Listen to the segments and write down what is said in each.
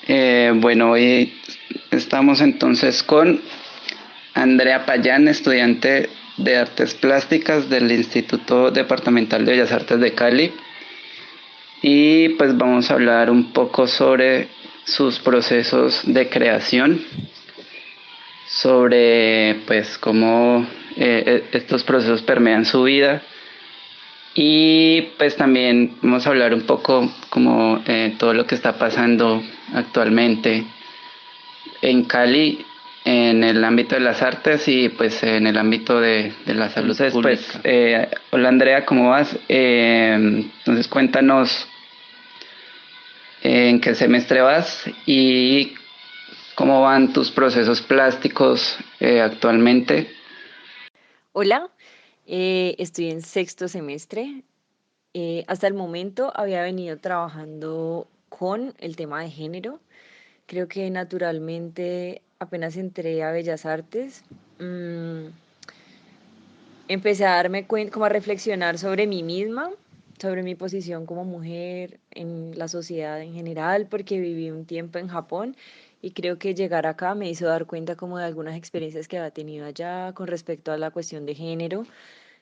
Bueno, hoy estamos entonces con Andrea Payán, estudiante de Artes Plásticas del Instituto Departamental de Bellas Artes de Cali. Y pues vamos a hablar un poco sobre sus procesos de creación, sobre pues cómo estos procesos permean su vida. Y pues también vamos a hablar un poco como todo lo que está pasando actualmente en Cali en el ámbito de las artes y pues en el ámbito de la salud. Entonces, pues, hola Andrea, ¿cómo vas? Entonces cuéntanos en qué semestre vas y cómo van tus procesos plásticos actualmente. Hola, estoy en sexto semestre. Hasta el momento había venido trabajando con el tema de género. Creo que naturalmente apenas entré a Bellas Artes, mm, empecé a darme cuenta, como a reflexionar sobre mí misma, sobre mi posición como mujer en la sociedad en general, porque viví un tiempo en Japón y creo que llegar acá me hizo dar cuenta como de algunas experiencias que había tenido allá con respecto a la cuestión de género.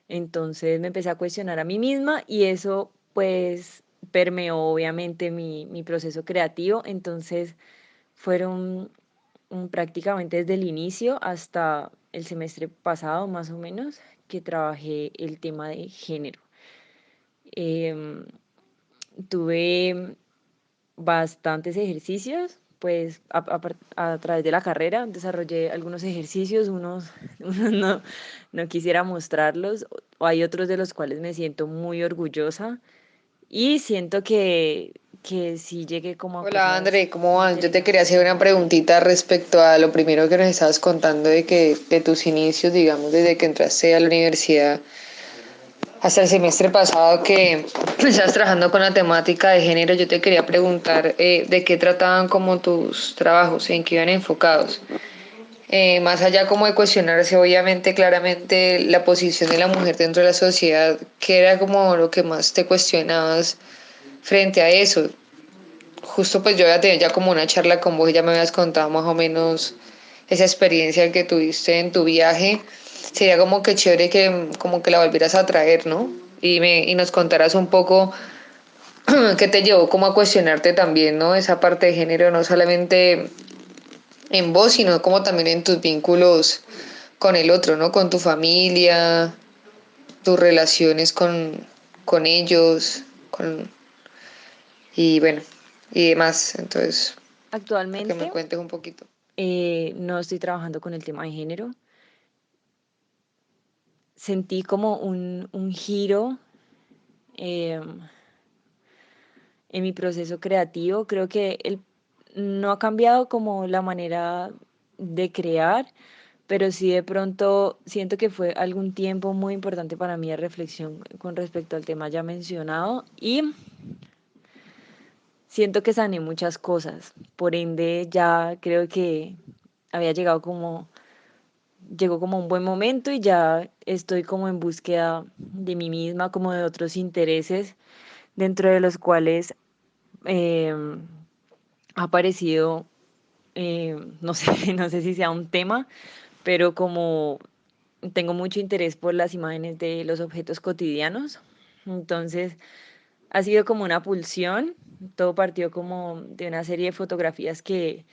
Entonces me empecé a cuestionar a mí misma y eso pues permeó obviamente mi proceso creativo. Entonces fueron prácticamente desde el inicio hasta el semestre pasado más o menos que trabajé el tema de género. Em, Tuve bastantes ejercicios, pues a través de la carrera desarrollé algunos ejercicios, unos no quisiera mostrarlos, o hay otros de los cuales me siento muy orgullosa y siento que sí llegué como a Hola cosas André, ¿cómo vas? Yo te quería hacer interesantes. una preguntita respecto a lo primero que nos estabas contando de tus inicios, digamos, desde que entraste a la universidad hasta el semestre pasado que estabas trabajando con la temática de género. Yo te quería preguntar de qué trataban como tus trabajos, en qué iban enfocados. Más allá como de cuestionarse, obviamente, claramente la posición de la mujer dentro de la sociedad, ¿qué era como lo que más te cuestionabas frente a eso? Justo pues yo había tenido ya como una charla con vos y ya me habías contado más o menos esa experiencia que tuviste en tu viaje. Sería como que chévere que como que la volvieras a traer, ¿no? Y nos contaras un poco qué te llevó como a cuestionarte también, ¿no? Esa parte de género, no solamente en vos, sino como también en tus vínculos con el otro, ¿no? Con tu familia, tus relaciones con ellos, con, y bueno, y demás. Entonces, para que me Actualmente cuentes un poquito. no estoy trabajando con el tema de género. Sentí como un giro em, en mi proceso creativo. Creo que no ha cambiado como la manera de crear, pero sí de pronto siento que fue algún tiempo muy importante para mí de reflexión con respecto al tema ya mencionado y siento que sané muchas cosas. Por ende, ya creo que había llegó como un buen momento y ya estoy como en búsqueda de mí misma, como de otros intereses, dentro de los cuales em, ha aparecido, no sé, no sé si sea un tema, pero como tengo mucho interés por las imágenes de los objetos cotidianos, entonces ha sido como una pulsión. Todo partió como de una serie de fotografías que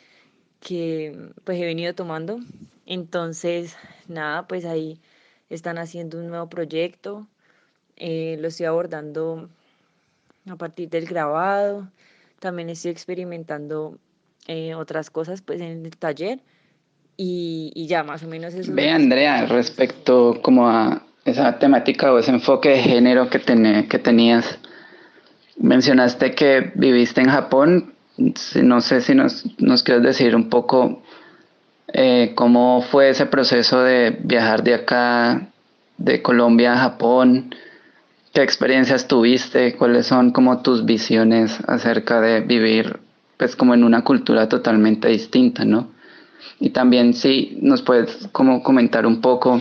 pues he venido tomando. Entonces, nada, pues ahí están haciendo un nuevo proyecto, lo estoy abordando a partir del grabado, también estoy experimentando otras cosas pues en el taller y ya más o menos eso Ve es como Andrea, mi proceso. respecto como a esa temática o ese enfoque de género que tenías, mencionaste que viviste en Japón. No sé si nos quieres decir un poco cómo fue ese proceso de viajar de acá, de Colombia a Japón, qué experiencias tuviste, cuáles son como tus visiones acerca de vivir pues como en una cultura totalmente distinta, ¿no? Y también si nos puedes como comentar un poco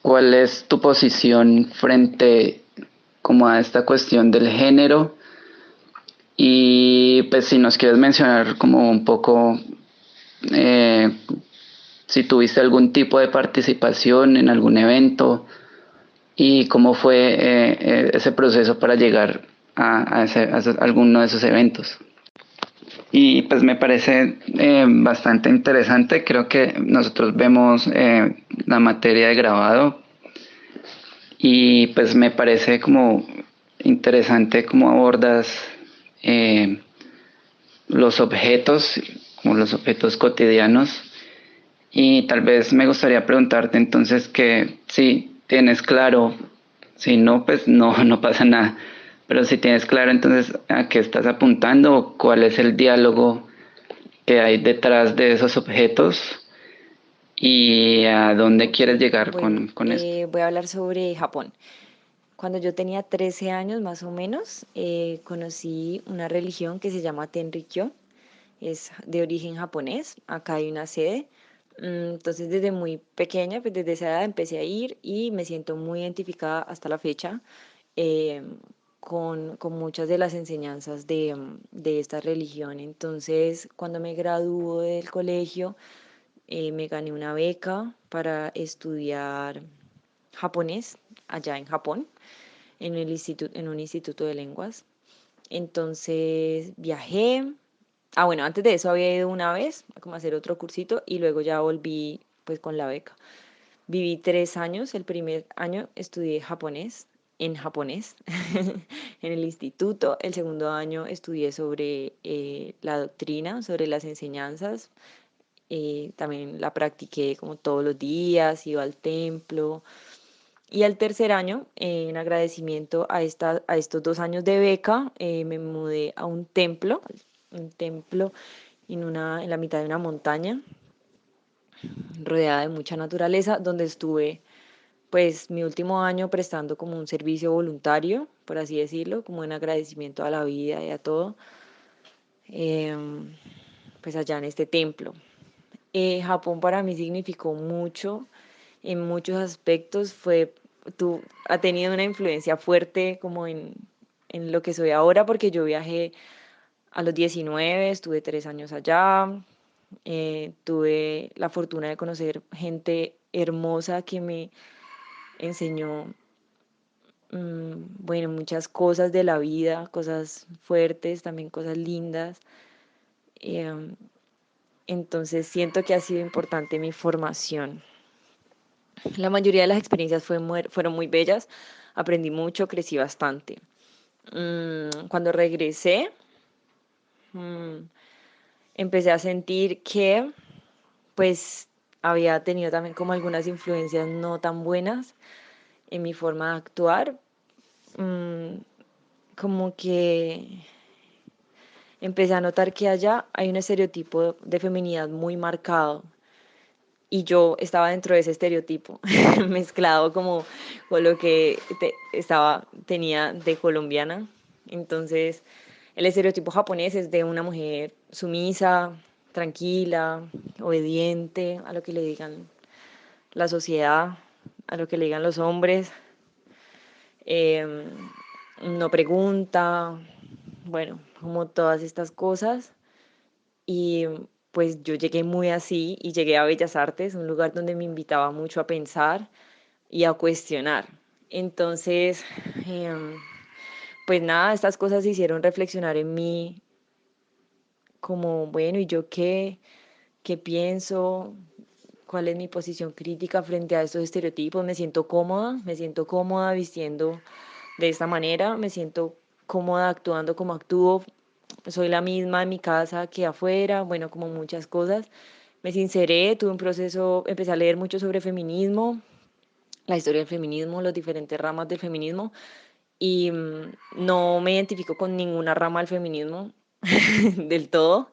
cuál es tu posición frente como a esta cuestión del género Y pues si nos quieres mencionar como un poco eh, si tuviste algún tipo de participación en algún evento y cómo fue ese proceso para llegar a alguno de esos eventos. Y pues me parece bastante interesante. Creo que nosotros vemos la materia de grabado y pues me parece como interesante cómo abordas eh, los objetos, como los objetos cotidianos. Y tal vez me gustaría preguntarte entonces que si tienes claro, si no, pues no, no pasa nada, pero si tienes claro entonces a qué estás apuntando o cuál es el diálogo que hay detrás de esos objetos y a dónde quieres llegar Bueno, con esto. voy a hablar sobre Japón. Cuando yo tenía 13 años más o menos, conocí una religión que se llama Tenrikyo. Es de origen japonés. Acá hay una sede. Entonces, desde muy pequeña, pues desde esa edad empecé a ir y me siento muy identificada hasta la fecha eh, con muchas de las enseñanzas de esta religión. Entonces, cuando me graduó del colegio, me gané una beca para estudiar japonés allá en Japón, en un instituto de lenguas. Entonces viajé. Ah, bueno, antes de eso había ido una vez a como hacer otro cursito y luego ya volví pues con la beca. Viví 3 años. El primer año estudié japonés, en el instituto. El segundo año estudié sobre la doctrina, sobre las enseñanzas. También la practiqué como todos los días, iba al templo. Y al tercer año, en agradecimiento a estos 2 años de beca, me mudé a un templo en la mitad de una montaña, rodeada de mucha naturaleza, donde estuve pues mi último año prestando como un servicio voluntario, por así decirlo, como en agradecimiento a la vida y a todo, em, pues allá en este templo. Japón para mí significó mucho en muchos aspectos, ha tenido una influencia fuerte como en lo que soy ahora, porque yo viajé a los 19, estuve 3 años allá, tuve la fortuna de conocer gente hermosa que me enseñó, bueno, muchas cosas de la vida, cosas fuertes, también cosas lindas. Em, entonces siento que ha sido importante mi formación. La mayoría de las experiencias fueron muy bellas, aprendí mucho, crecí bastante. Cuando regresé, mm, empecé a sentir que pues había tenido también como algunas influencias no tan buenas en mi forma de actuar. Mm, Como que empecé a notar que allá hay un estereotipo de feminidad muy marcado y yo estaba dentro de ese estereotipo, mezclado como con lo que tenía de colombiana. Entonces, el estereotipo japonés es de una mujer sumisa, tranquila, obediente a lo que le digan la sociedad, a lo que le digan los hombres, eh, no pregunta, bueno, como todas estas cosas. Y pues yo llegué muy así y llegué a Bellas Artes, un lugar donde me invitaba mucho a pensar y a cuestionar. Entonces, em, pues nada, estas cosas hicieron reflexionar en mí como, bueno, ¿y yo qué pienso? ¿Cuál es mi posición crítica frente a estos estereotipos? Me siento cómoda vistiendo de esta manera, me siento cómoda actuando como actúo, soy la misma en mi casa que afuera, bueno, como muchas cosas. Me sinceré, tuve un proceso, empecé a leer mucho sobre feminismo, la historia del feminismo, las diferentes ramas del feminismo, y no me identifico con ninguna rama del feminismo del todo,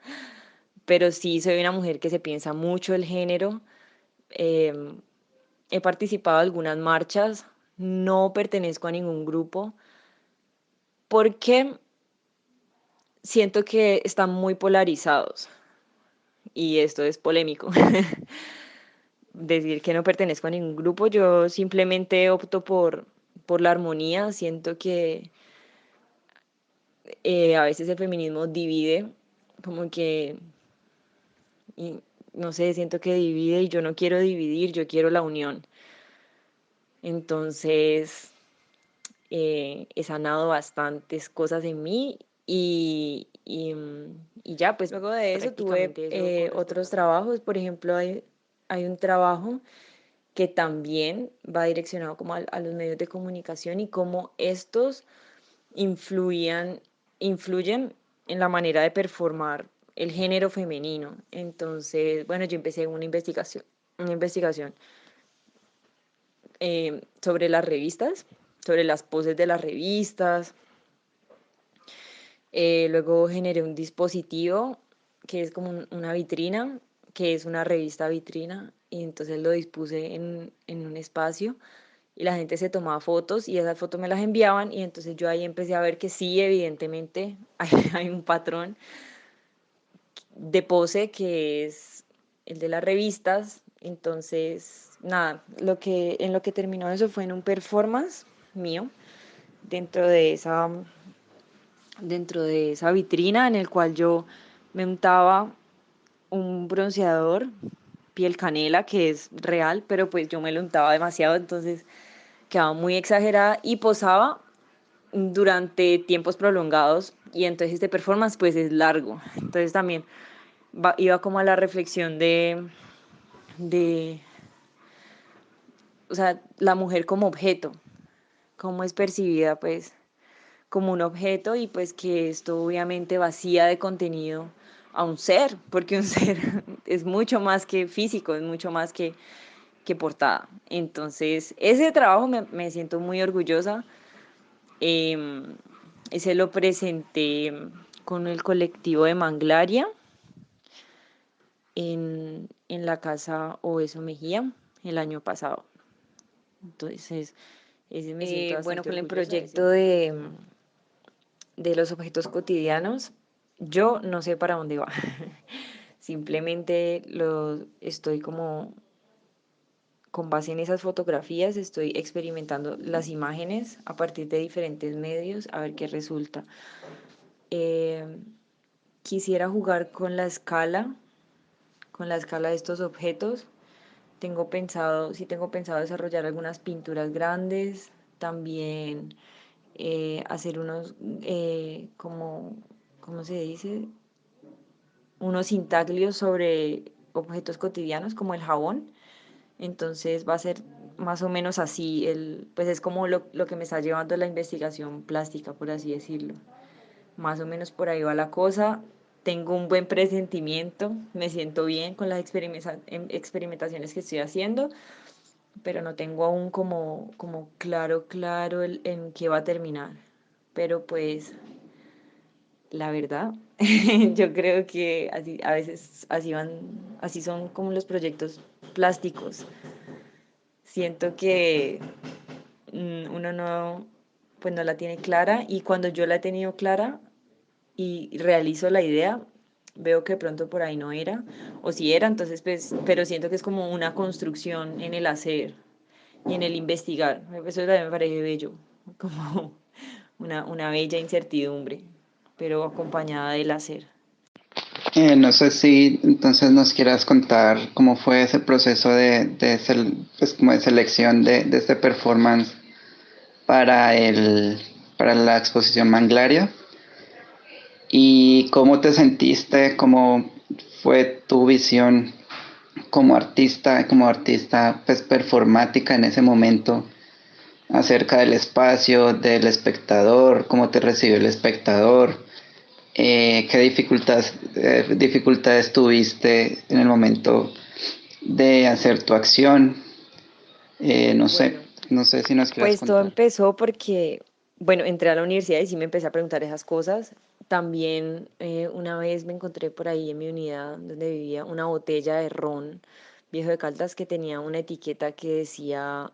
pero sí soy una mujer que se piensa mucho el género. em, He participado en algunas marchas, no pertenezco a ningún grupo, porque siento que están muy polarizados y esto es polémico. Decir que no pertenezco a ningún grupo, yo simplemente opto por la armonía, siento que A veces el feminismo divide, como que, y, no sé, siento que divide y yo no quiero dividir, yo quiero la unión. Entonces, he sanado bastantes cosas en mí y ya, pues luego de eso tuve otros trabajos. Por ejemplo, hay un trabajo que también va direccionado como a los medios de comunicación y cómo estos influían, influyen en la manera de performar el género femenino. Entonces, bueno, yo empecé una investigación sobre las revistas, sobre las poses de las revistas. Luego generé un dispositivo que es como una vitrina, que es una revista vitrina, y entonces lo dispuse en un espacio y la gente se tomaba fotos y esas fotos me las enviaban y entonces yo ahí empecé a ver que sí, evidentemente hay un patrón de pose que es el de las revistas. Entonces, nada, en lo que terminó eso fue en un performance mío dentro de esa, dentro de esa vitrina en el cual yo me untaba un bronceador piel canela que es real, pero pues yo me lo untaba demasiado, entonces quedaba muy exagerada y posaba durante tiempos prolongados y entonces este performance pues es largo. Entonces también iba como a la reflexión de, o sea, la mujer como objeto, cómo es percibida pues como un objeto y pues que esto obviamente vacía de contenido a un ser, porque un ser es mucho más que físico, es mucho más que portada. Entonces, ese trabajo me siento muy orgullosa. Eh, Ese lo presenté con el colectivo de Manglaria en la casa Obeso Mejía el año pasado. Entonces, ese me siento bueno, con el proyecto de los objetos cotidianos, yo no sé para dónde va. Simplemente lo estoy como con base en esas fotografías, estoy experimentando las imágenes a partir de diferentes medios a ver qué resulta. Eh, Quisiera jugar con la escala de estos objetos. Tengo pensado desarrollar algunas pinturas grandes, también hacer unos, ¿cómo se dice? Unos intaglios sobre objetos cotidianos como el jabón. Entonces va a ser más o menos así, pues es como lo que me está llevando la investigación plástica, por así decirlo. Más o menos por ahí va la cosa. Tengo un buen presentimiento, me siento bien con las experimentaciones que estoy haciendo, pero no tengo aún como claro en qué va a terminar. Pero pues la verdad, yo creo que así, a veces así son como los proyectos plásticos. Siento que uno no, pues no la tiene clara y cuando yo la he tenido clara y realizo la idea, veo que de pronto por ahí no era, o si era, entonces pues, pero siento que es como una construcción en el hacer y en el investigar. Eso también me parece bello, como una bella incertidumbre, pero acompañada del hacer. No sé si entonces nos quieras contar cómo fue ese proceso pues como de selección de este performance para para la exposición Manglaria y cómo te sentiste, cómo fue tu visión como artista pues performática en ese momento acerca del espacio, del espectador, cómo te recibió el espectador, qué dificultades tuviste en el momento de hacer tu acción. No sé, Bueno, no sé si nos quieras pues todo contar. empezó porque, bueno, entré a la universidad y sí me empecé a preguntar esas cosas. También una vez me encontré por ahí en mi unidad donde vivía una botella de ron viejo de Caldas que tenía una etiqueta que decía,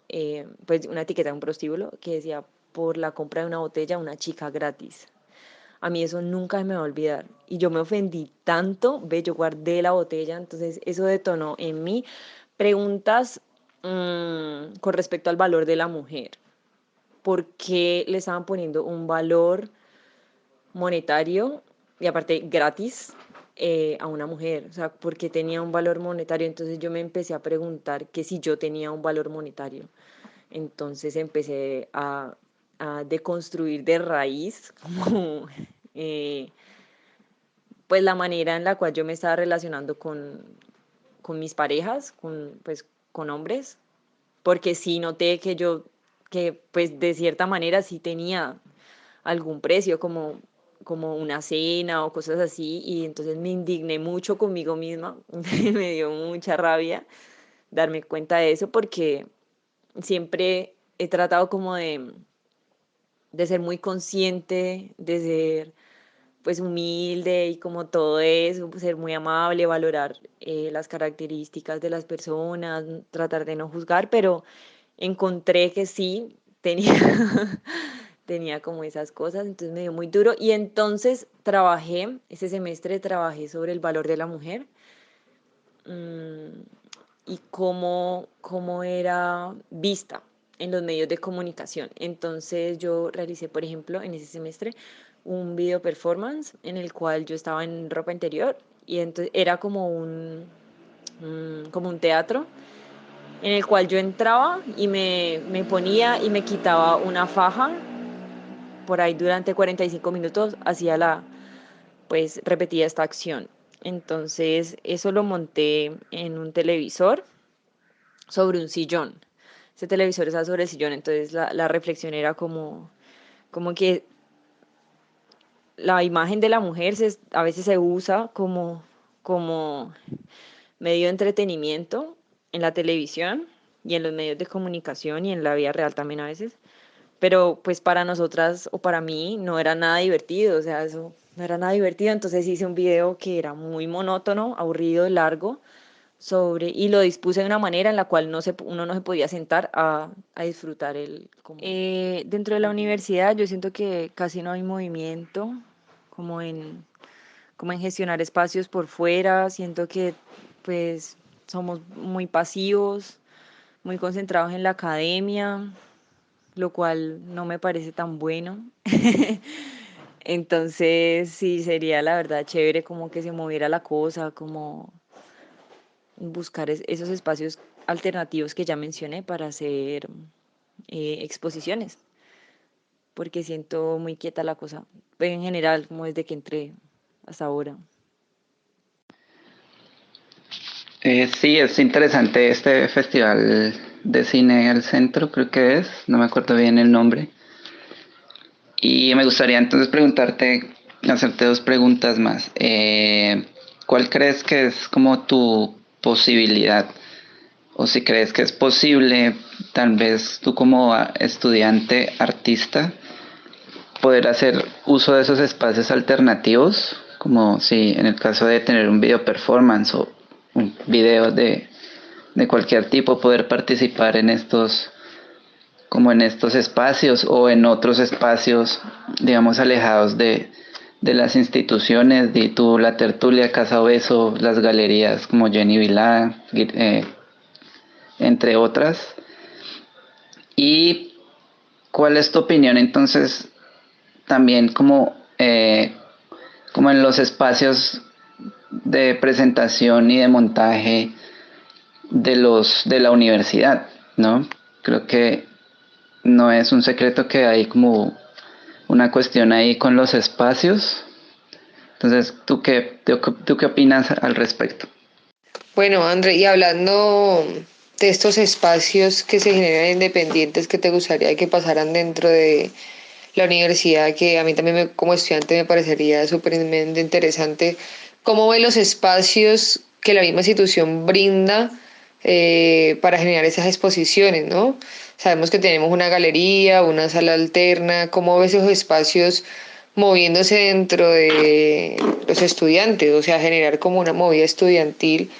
pues una etiqueta de un prostíbulo que decía, por la compra de una botella, una chica gratis. A mí eso nunca me va a olvidar. Y yo me ofendí tanto, ve, yo guardé la botella, entonces eso detonó en mí preguntas con respecto al valor de la mujer. ¿Por qué le estaban poniendo un valor monetario y aparte gratis a una mujer, o sea, porque tenía un valor monetario. Entonces yo me empecé a preguntar que si yo tenía un valor monetario. Entonces empecé a deconstruir de raíz como eh, pues la manera en la cual yo me estaba relacionando con mis parejas, pues, con hombres, porque sí noté que que pues de cierta manera sí tenía algún precio, como una cena o cosas así, y entonces me indigné mucho conmigo misma, me dio mucha rabia darme cuenta de eso porque siempre he tratado como de ser muy consciente, de ser pues humilde y como todo eso, pues, ser muy amable, valorar las características de las personas, tratar de no juzgar, pero encontré que sí tenía, tenía como esas cosas, entonces me dio muy duro y entonces ese semestre trabajé sobre el valor de la mujer mm, y cómo era vista en los medios de comunicación. Entonces yo realicé, por ejemplo, en ese semestre un video performance en el cual yo estaba en ropa interior y entonces era como un teatro en el cual yo entraba y me ponía y me quitaba una faja. Por ahí durante 45 minutos pues repetía esta acción. Entonces eso lo monté en un televisor sobre un sillón. Ese televisor estaba sobre el sillón, entonces la reflexión era como que la imagen de la mujer a veces se usa como medio de entretenimiento en la televisión y en los medios de comunicación y en la vida real también a veces. Pero pues para nosotras o para mí no era nada divertido, o sea, eso no era nada divertido. Entonces hice un video que era muy monótono, aburrido, largo, y lo dispuse de una manera en la cual uno no se podía sentar a disfrutar dentro de la universidad yo siento que casi no hay movimiento como en, como en gestionar espacios por fuera, siento que pues somos muy pasivos, muy concentrados en la academia, lo cual no me parece tan bueno. Entonces sí, sería la verdad chévere como que se moviera la cosa, como buscar esos espacios alternativos que ya mencioné para hacer exposiciones, porque siento muy quieta la cosa, pero en general, como desde que entré hasta ahora. Sí, es interesante este festival de cine al centro, creo que es, no me acuerdo bien el nombre. Y me gustaría entonces hacerte dos preguntas más. ¿Cuál crees que es como tu posibilidad? O si crees que es posible, tal vez tú como estudiante artista, poder hacer uso de esos espacios alternativos, como si en el caso de tener un video performance o un video de cualquier tipo, poder participar en como en estos espacios o en otros espacios, digamos, alejados de las instituciones, de tú, la tertulia, Casa Beso, las galerías como Jenny Vilá, entre otras. ¿Y cuál es tu opinión entonces también como en los espacios de presentación y de montaje de la universidad, ¿no? Creo que no es un secreto que hay como una cuestión ahí con los espacios. Entonces, ¿tú qué opinas al respecto? Bueno, André, y hablando de estos espacios que se generan independientes que te gustaría que pasaran dentro de la universidad, que a mí también como estudiante me parecería supremamente interesante, ¿cómo ve los espacios que la misma institución brinda para generar esas exposiciones, ¿no? Sabemos que tenemos una galería, una sala alterna, ¿cómo ves esos espacios moviéndose dentro de los estudiantes? O sea, generar como una movida estudiantil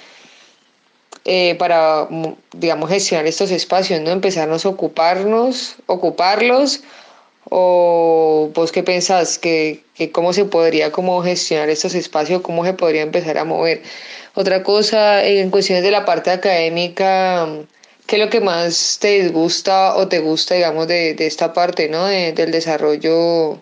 para, digamos, gestionar estos espacios, ¿no? Empezarnos a ocuparlos, o vos qué pensás, que cómo se podría como gestionar estos espacios, cómo se podría empezar a mover. Otra cosa, en cuestiones de la parte académica, ¿qué es lo que más te disgusta o te gusta, digamos, de esta parte, ¿no? Del desarrollo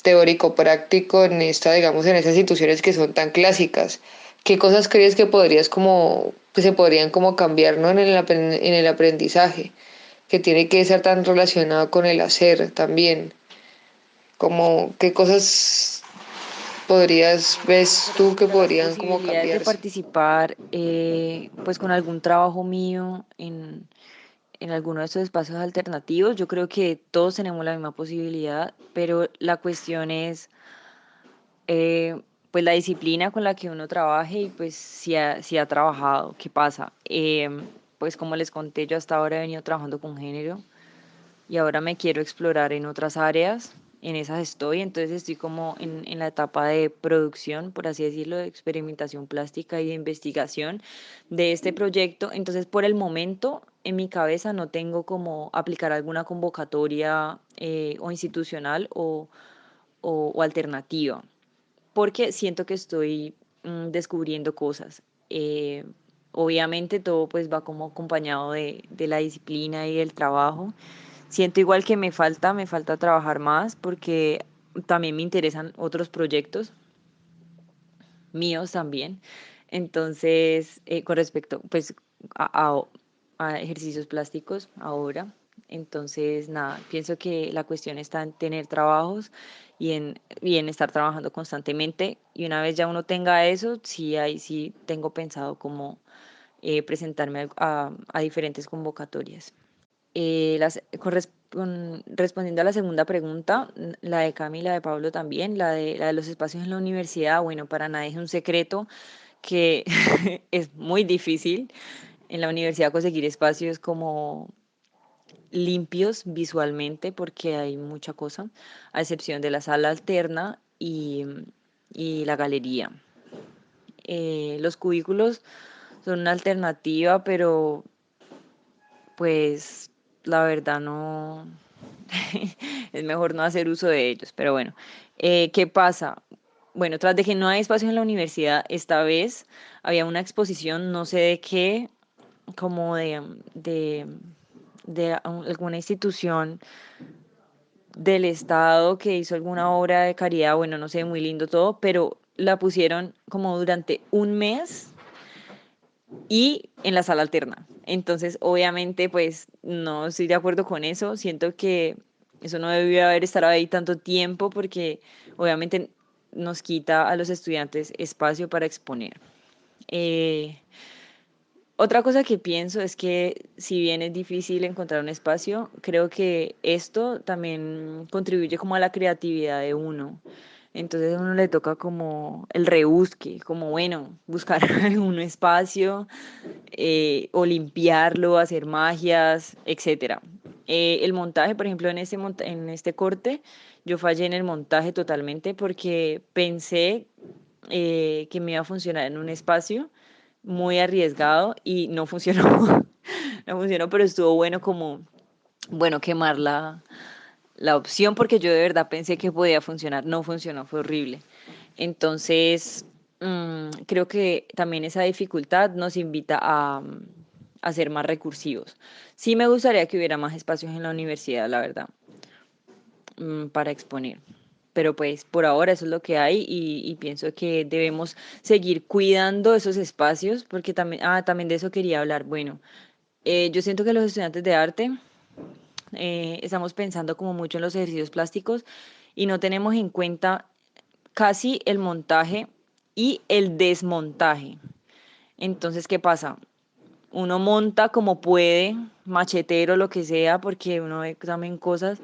teórico práctico en esta, digamos, en esas instituciones que son tan clásicas? ¿Qué cosas crees que podrías como, que se podrían como cambiar, ¿no? En el aprendizaje, que tiene que ser tan relacionado con el hacer también? Como, ¿qué cosas ves tú que Respecto a las podrían como posibilidades de cambiarse? participar, pues con algún trabajo mío en alguno de estos espacios alternativos, yo creo que todos tenemos la misma posibilidad, pero la cuestión es eh, pues la disciplina con la que uno trabaje y pues si ha trabajado, ¿qué pasa? Pues como les conté, yo hasta ahora he venido trabajando con género y ahora me quiero explorar en otras áreas, en esas estoy, entonces estoy como en la etapa de producción, por así decirlo, de experimentación plástica y de investigación de este proyecto, entonces por el momento en mi cabeza no tengo como aplicar alguna convocatoria o institucional o alternativa porque siento que estoy descubriendo cosas. Obviamente todo pues va como acompañado de la disciplina y del trabajo. Siento igual que me falta trabajar más porque también me interesan otros proyectos míos también. Entonces, con respecto pues a, a- a ejercicios plásticos ahora. Entonces, nada, pienso que la cuestión está en tener trabajos y en estar trabajando constantemente. Y una vez ya uno tenga eso, sí, ahí sí tengo pensado como presentarme a diferentes convocatorias. Respondiendo a la segunda pregunta, la de Camila, de Pablo también, la de los espacios en la universidad, bueno, para nadie es un secreto que es muy difícil en la universidad conseguir espacios como limpios visualmente porque hay mucha cosa, a excepción de la sala alterna y la galería. Los cubículos son una alternativa, pero pues la verdad no, es mejor no hacer uso de ellos. Pero bueno, ¿qué pasa? Bueno, tras de que no hay espacios en la universidad, esta vez había una exposición, no sé de qué, como de alguna institución del Estado que hizo alguna obra de caridad, bueno, no sé, muy lindo todo, pero la pusieron como durante un mes y en la sala alterna. Entonces, obviamente, pues no estoy de acuerdo con eso. Siento que eso no debió haber estado ahí tanto tiempo porque obviamente nos quita a los estudiantes espacio para exponer. Eh, Otra cosa que pienso es que si bien es difícil encontrar un espacio, creo que esto también contribuye como a la creatividad de uno. Entonces a uno le toca como el rebusque, como bueno, buscar algún espacio o limpiarlo, hacer magias, etcétera. El montaje, por ejemplo, en este corte, yo fallé en el montaje totalmente porque pensé que me iba a funcionar en un espacio muy arriesgado y no funcionó. No funcionó, pero estuvo bueno como, bueno, quemar la opción porque yo de verdad pensé que podía funcionar. No funcionó, fue horrible. Entonces, creo que también esa dificultad nos invita a ser más recursivos. Sí me gustaría que hubiera más espacios en la universidad, la verdad, para exponer. Pero pues por ahora eso es lo que hay y pienso que debemos seguir cuidando esos espacios porque también, también de eso quería hablar. Bueno, yo siento que los estudiantes de arte estamos pensando como mucho en los ejercicios plásticos y no tenemos en cuenta casi el montaje y el desmontaje. Entonces, ¿qué pasa? Uno monta como puede, machetero, lo que sea, porque uno ve también cosas,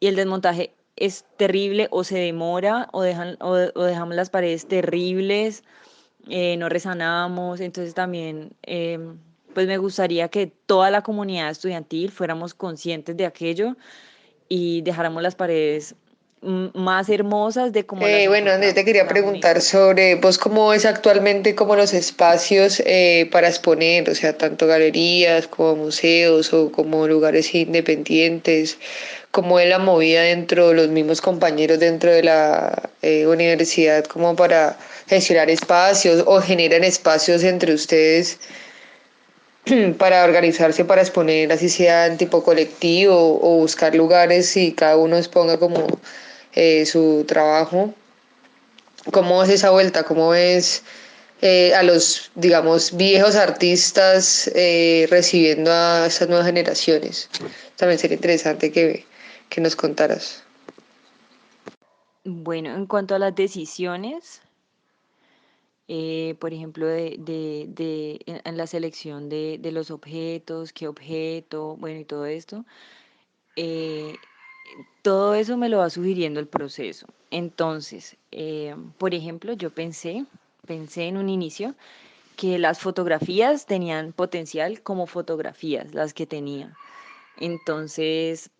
y el desmontaje es terrible o se demora o dejamos las paredes terribles, no resanamos, entonces también pues me gustaría que toda la comunidad estudiantil fuéramos conscientes de aquello y dejáramos las paredes más hermosas de como las Bueno, Andrés, te encontramos. quería Da un preguntar ejemplo. sobre vos cómo es actualmente como los espacios para exponer, o sea, tanto galerías como museos o como lugares independientes, cómo es la movida dentro de los mismos compañeros dentro de la universidad como para gestionar espacios o generan espacios entre ustedes para organizarse, para exponer, así sea en tipo colectivo o buscar lugares y cada uno exponga como su trabajo. ¿Cómo ves esa vuelta? ¿Cómo ves a los, digamos, viejos artistas recibiendo a estas nuevas generaciones? También sería interesante que nos contaras. Bueno, en cuanto a las decisiones, por ejemplo, en la selección de los objetos, qué objeto, bueno, y todo esto, eh, todo eso me lo va sugiriendo el proceso. Entonces, por ejemplo, pensé en un inicio que las fotografías tenían potencial como fotografías, las que tenía. Entonces,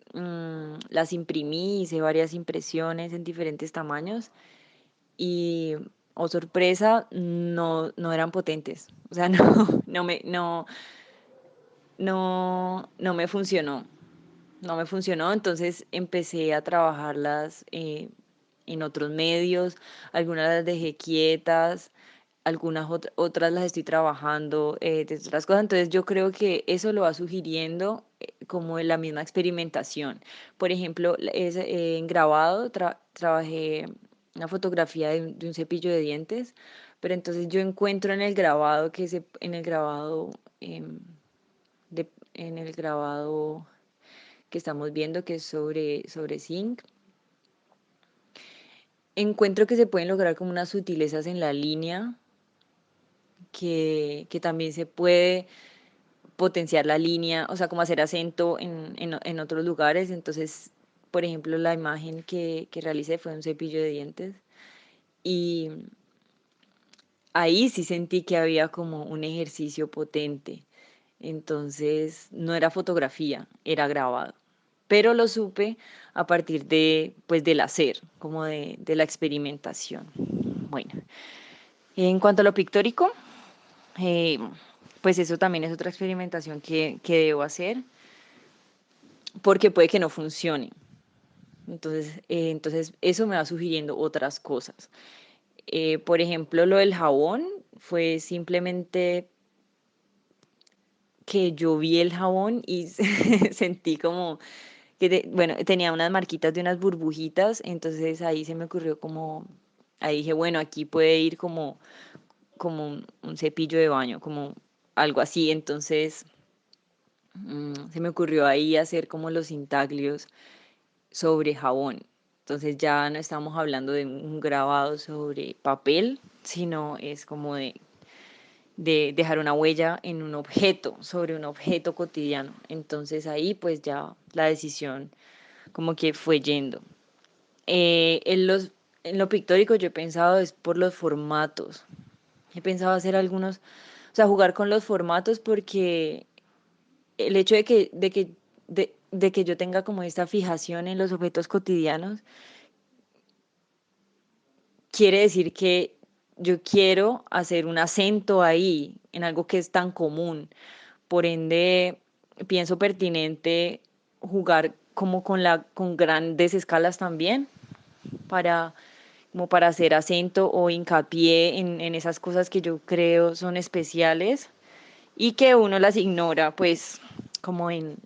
las imprimí, hice varias impresiones en diferentes tamaños y, oh sorpresa, no eran potentes. O sea, no me funcionó. No me funcionó, entonces empecé a trabajarlas en otros medios, algunas las dejé quietas, algunas otras las estoy trabajando de otras cosas, entonces yo creo que eso lo va sugiriendo como en la misma experimentación. Por ejemplo, en grabado trabajé una fotografía de un cepillo de dientes, pero entonces yo encuentro en el grabado, em, en el grabado que estamos viendo, que es sobre zinc. Encuentro que se pueden lograr como unas sutilezas en la línea, que también se puede potenciar la línea, o sea, como hacer acento en otros lugares. Entonces, por ejemplo, la imagen que realicé fue un cepillo de dientes y ahí sí sentí que había como un ejercicio potente. Entonces, no era fotografía, era grabado. Pero lo supe a partir pues, del hacer, como de la experimentación. Bueno, en cuanto a lo pictórico, eh, pues eso también es otra experimentación que debo hacer, porque puede que no funcione. Entonces eso me va sugiriendo otras cosas. Por ejemplo, lo del jabón fue simplemente que yo vi el jabón y sentí como bueno, tenía unas marquitas de unas burbujitas, entonces ahí se me ocurrió como, ahí dije, bueno, aquí puede ir como un cepillo de baño, como algo así, entonces se me ocurrió ahí hacer como los intaglios sobre jabón. Entonces ya no estamos hablando de un grabado sobre papel, sino es como de dejar una huella en un objeto, sobre un objeto cotidiano. Entonces ahí pues ya la decisión como que fue yendo. En lo pictórico yo he pensado es por los formatos. He pensado hacer algunos, o sea, jugar con los formatos porque el hecho de que yo tenga como esta fijación en los objetos cotidianos quiere decir que yo quiero hacer un acento ahí, en algo que es tan común. Por ende, pienso pertinente jugar como con grandes escalas también, para, como para hacer acento o hincapié en esas cosas que yo creo son especiales y que uno las ignora, pues, como en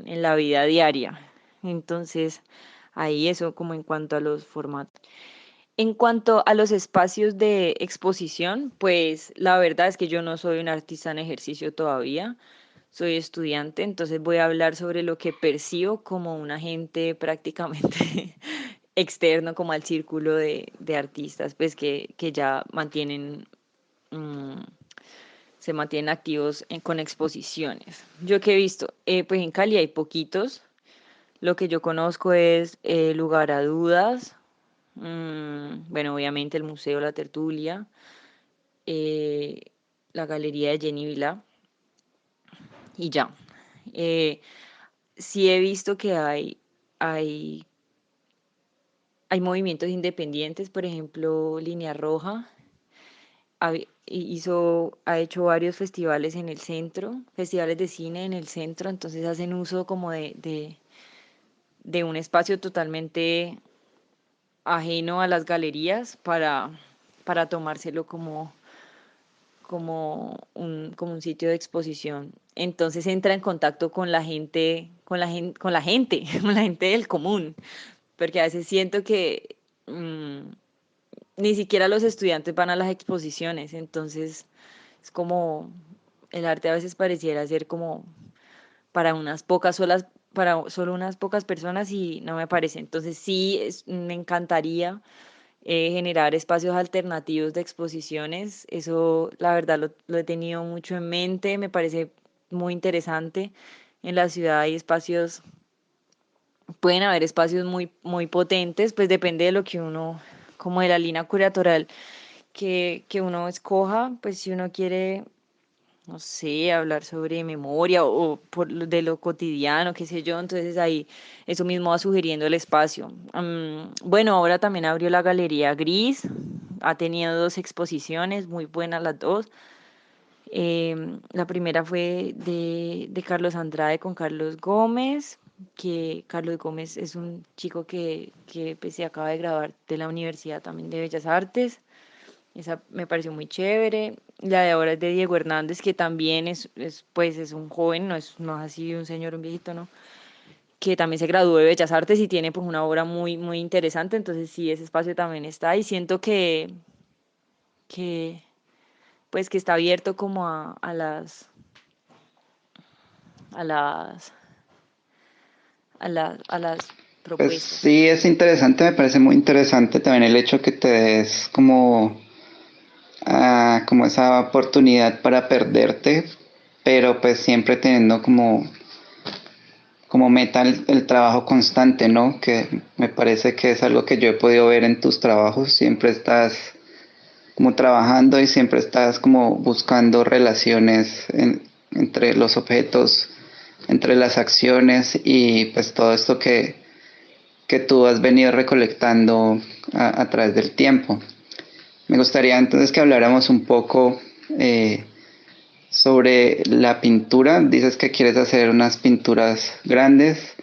la vida diaria. Entonces, ahí eso como en cuanto a los formatos. En cuanto a los espacios de exposición, pues la verdad es que yo no soy un artista en ejercicio todavía, soy estudiante, entonces voy a hablar sobre lo que percibo como un agente prácticamente externo, como al círculo de artistas, pues que ya mm, se mantienen activos con exposiciones. Yo que he visto, pues en Cali hay poquitos, lo que yo conozco es Lugar a Dudas, bueno, obviamente el Museo La Tertulia, eh, la Galería de Jenny Vilá y ya. Eh, sí he visto que hay, hay movimientos independientes, por ejemplo, Línea Roja ha hecho varios festivales en el centro, festivales de cine en el centro, entonces hacen uso como de un espacio totalmente ajeno a las galerías para tomárselo como un sitio de exposición. Entonces entra en contacto con la gente, con la gente, con la gente del común, porque a veces siento que ni siquiera los estudiantes van a las exposiciones, entonces es como el arte a veces pareciera ser como para unas pocas solas, para solo unas pocas personas y no me parece. Entonces sí, me encantaría generar espacios alternativos de exposiciones. Eso, la verdad, lo he tenido mucho en mente, me parece muy interesante. En la ciudad hay espacios, pueden haber espacios muy, muy potentes, pues depende de lo que uno, como de la línea curatoral que uno escoja, pues si uno quiere, no sé, hablar sobre memoria o de lo cotidiano, qué sé yo, entonces ahí eso mismo va sugiriendo el espacio. Bueno, ahora también abrió la Galería Gris, ha tenido dos exposiciones, muy buenas las dos. La primera fue de Carlos Andrade con Carlos Gómez, que Carlos Gómez es un chico que pues, se acaba de graduar de la Universidad también de Bellas Artes. Esa me pareció muy chévere. La de ahora es de Diego Hernández, que también pues es un joven, no es así un señor, un viejito, ¿no? Que también se graduó de Bellas Artes y tiene pues una obra muy, muy interesante. Entonces sí, ese espacio también está y siento que pues que está abierto como a las, a las Pues propuestas. sí, es interesante, me parece muy interesante también el hecho que te des como, como esa oportunidad para perderte, pero pues siempre teniendo como meta el trabajo constante, ¿no? Que me parece que es algo que yo he podido ver en tus trabajos, siempre estás como trabajando y siempre estás como buscando relaciones entre los objetos, entre las acciones y pues todo esto que tú has venido recolectando a través del tiempo. Me gustaría entonces que habláramos un poco sobre la pintura. Dices que quieres hacer unas pinturas grandes.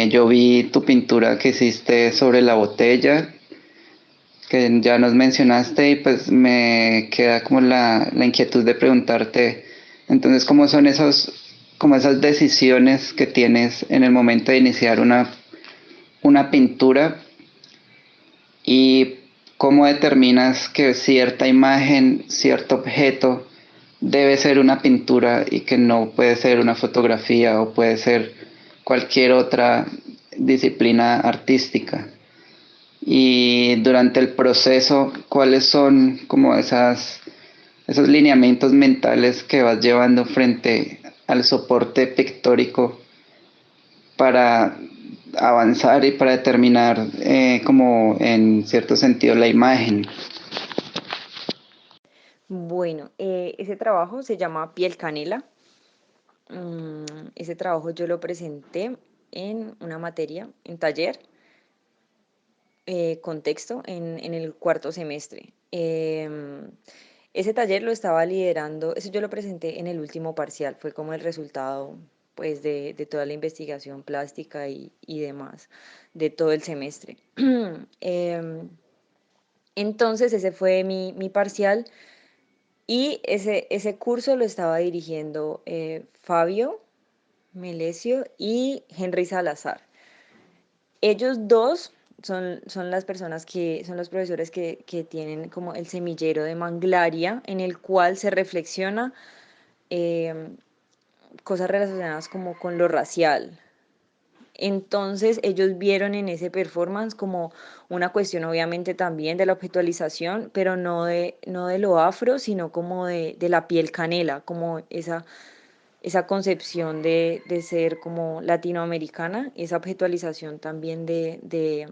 Yo vi tu pintura que hiciste sobre la botella, que ya nos mencionaste y pues me queda como la inquietud de preguntarte, entonces, ¿cómo son como esas decisiones que tienes en el momento de iniciar una pintura y cómo determinas que cierta imagen, cierto objeto debe ser una pintura y que no puede ser una fotografía o puede ser cualquier otra disciplina artística? Y durante el proceso, ¿cuáles son como esos lineamientos mentales que vas llevando frente al soporte pictórico para avanzar y para determinar como en cierto sentido la imagen? Bueno, ese trabajo se llama Piel Canela. Ese trabajo yo lo presenté en una materia, en taller, contexto, en el cuarto semestre. Ese taller lo estaba liderando, eso yo lo presenté en el último parcial, fue como el resultado pues de toda la investigación plástica y demás, de todo el semestre. Em, entonces ese fue mi parcial y ese curso lo estaba dirigiendo Fabio Melesio y Henry Salazar. Ellos dos son las personas son los profesores que tienen como el semillero de Manglaria, en el cual se reflexiona eh, cosas relacionadas como con lo racial. Entonces ellos vieron en ese performance como una cuestión obviamente también de la objetualización, pero no de lo afro, sino como de la piel canela, como esa concepción de ser como latinoamericana, esa objetualización también de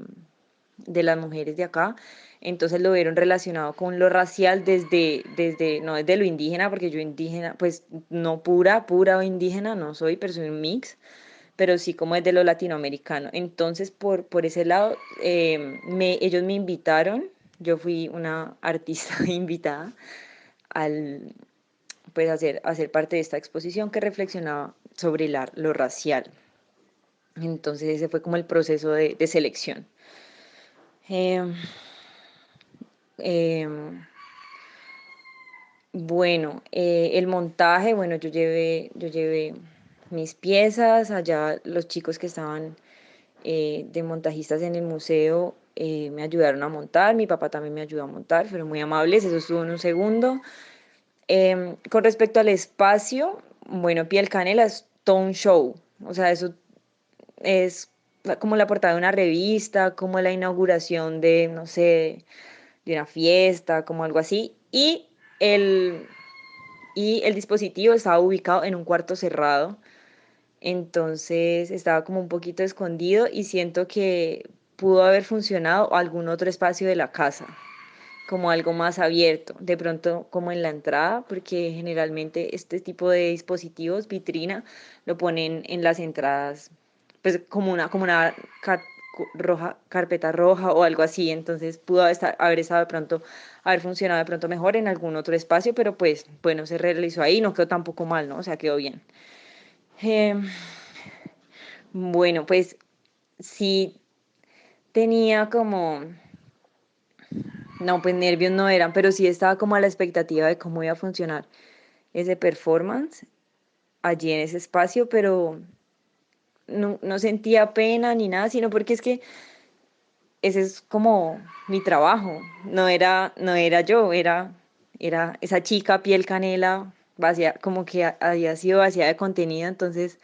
las mujeres de acá. Entonces lo vieron relacionado con lo racial no desde lo indígena, porque yo indígena, pues no pura o indígena, no soy, pero soy un mix, pero sí como es de lo latinoamericano. Entonces por ese lado, ellos me invitaron, yo fui una artista invitada al, pues hacer parte de esta exposición que reflexionaba sobre lo racial. Entonces ese fue como el proceso de selección. Eh, eh, bueno, el montaje, bueno, yo llevé mis piezas, allá los chicos que estaban de montajistas en el museo me ayudaron a montar, mi papá también me ayudó a montar, fueron muy amables, eso estuvo en un segundo. Con respecto al espacio, bueno, Piel Canela es todo un show, o sea, eso es como la portada de una revista, como la inauguración de, no sé, de una fiesta, como algo así. El, y el dispositivo estaba ubicado en un cuarto cerrado, entonces estaba como un poquito escondido y siento que pudo haber funcionado algún otro espacio de la casa, como algo más abierto, de pronto como en la entrada, porque generalmente este tipo de dispositivos, vitrina, lo ponen en las entradas, pues como una carpeta roja o algo así, entonces pudo haber estado de pronto, haber funcionado de pronto mejor en algún otro espacio, pero pues bueno, se realizó ahí, no quedó tampoco mal, ¿no? O sea, quedó bien. Em, bueno, pues sí tenía como, no, pues nervios no eran, pero sí estaba como a la expectativa de cómo iba a funcionar ese performance allí en ese espacio, pero no sentía pena ni nada, sino porque es que ese es como mi trabajo, no era yo, era esa chica piel canela, vacía, como que había sido vacía de contenido, entonces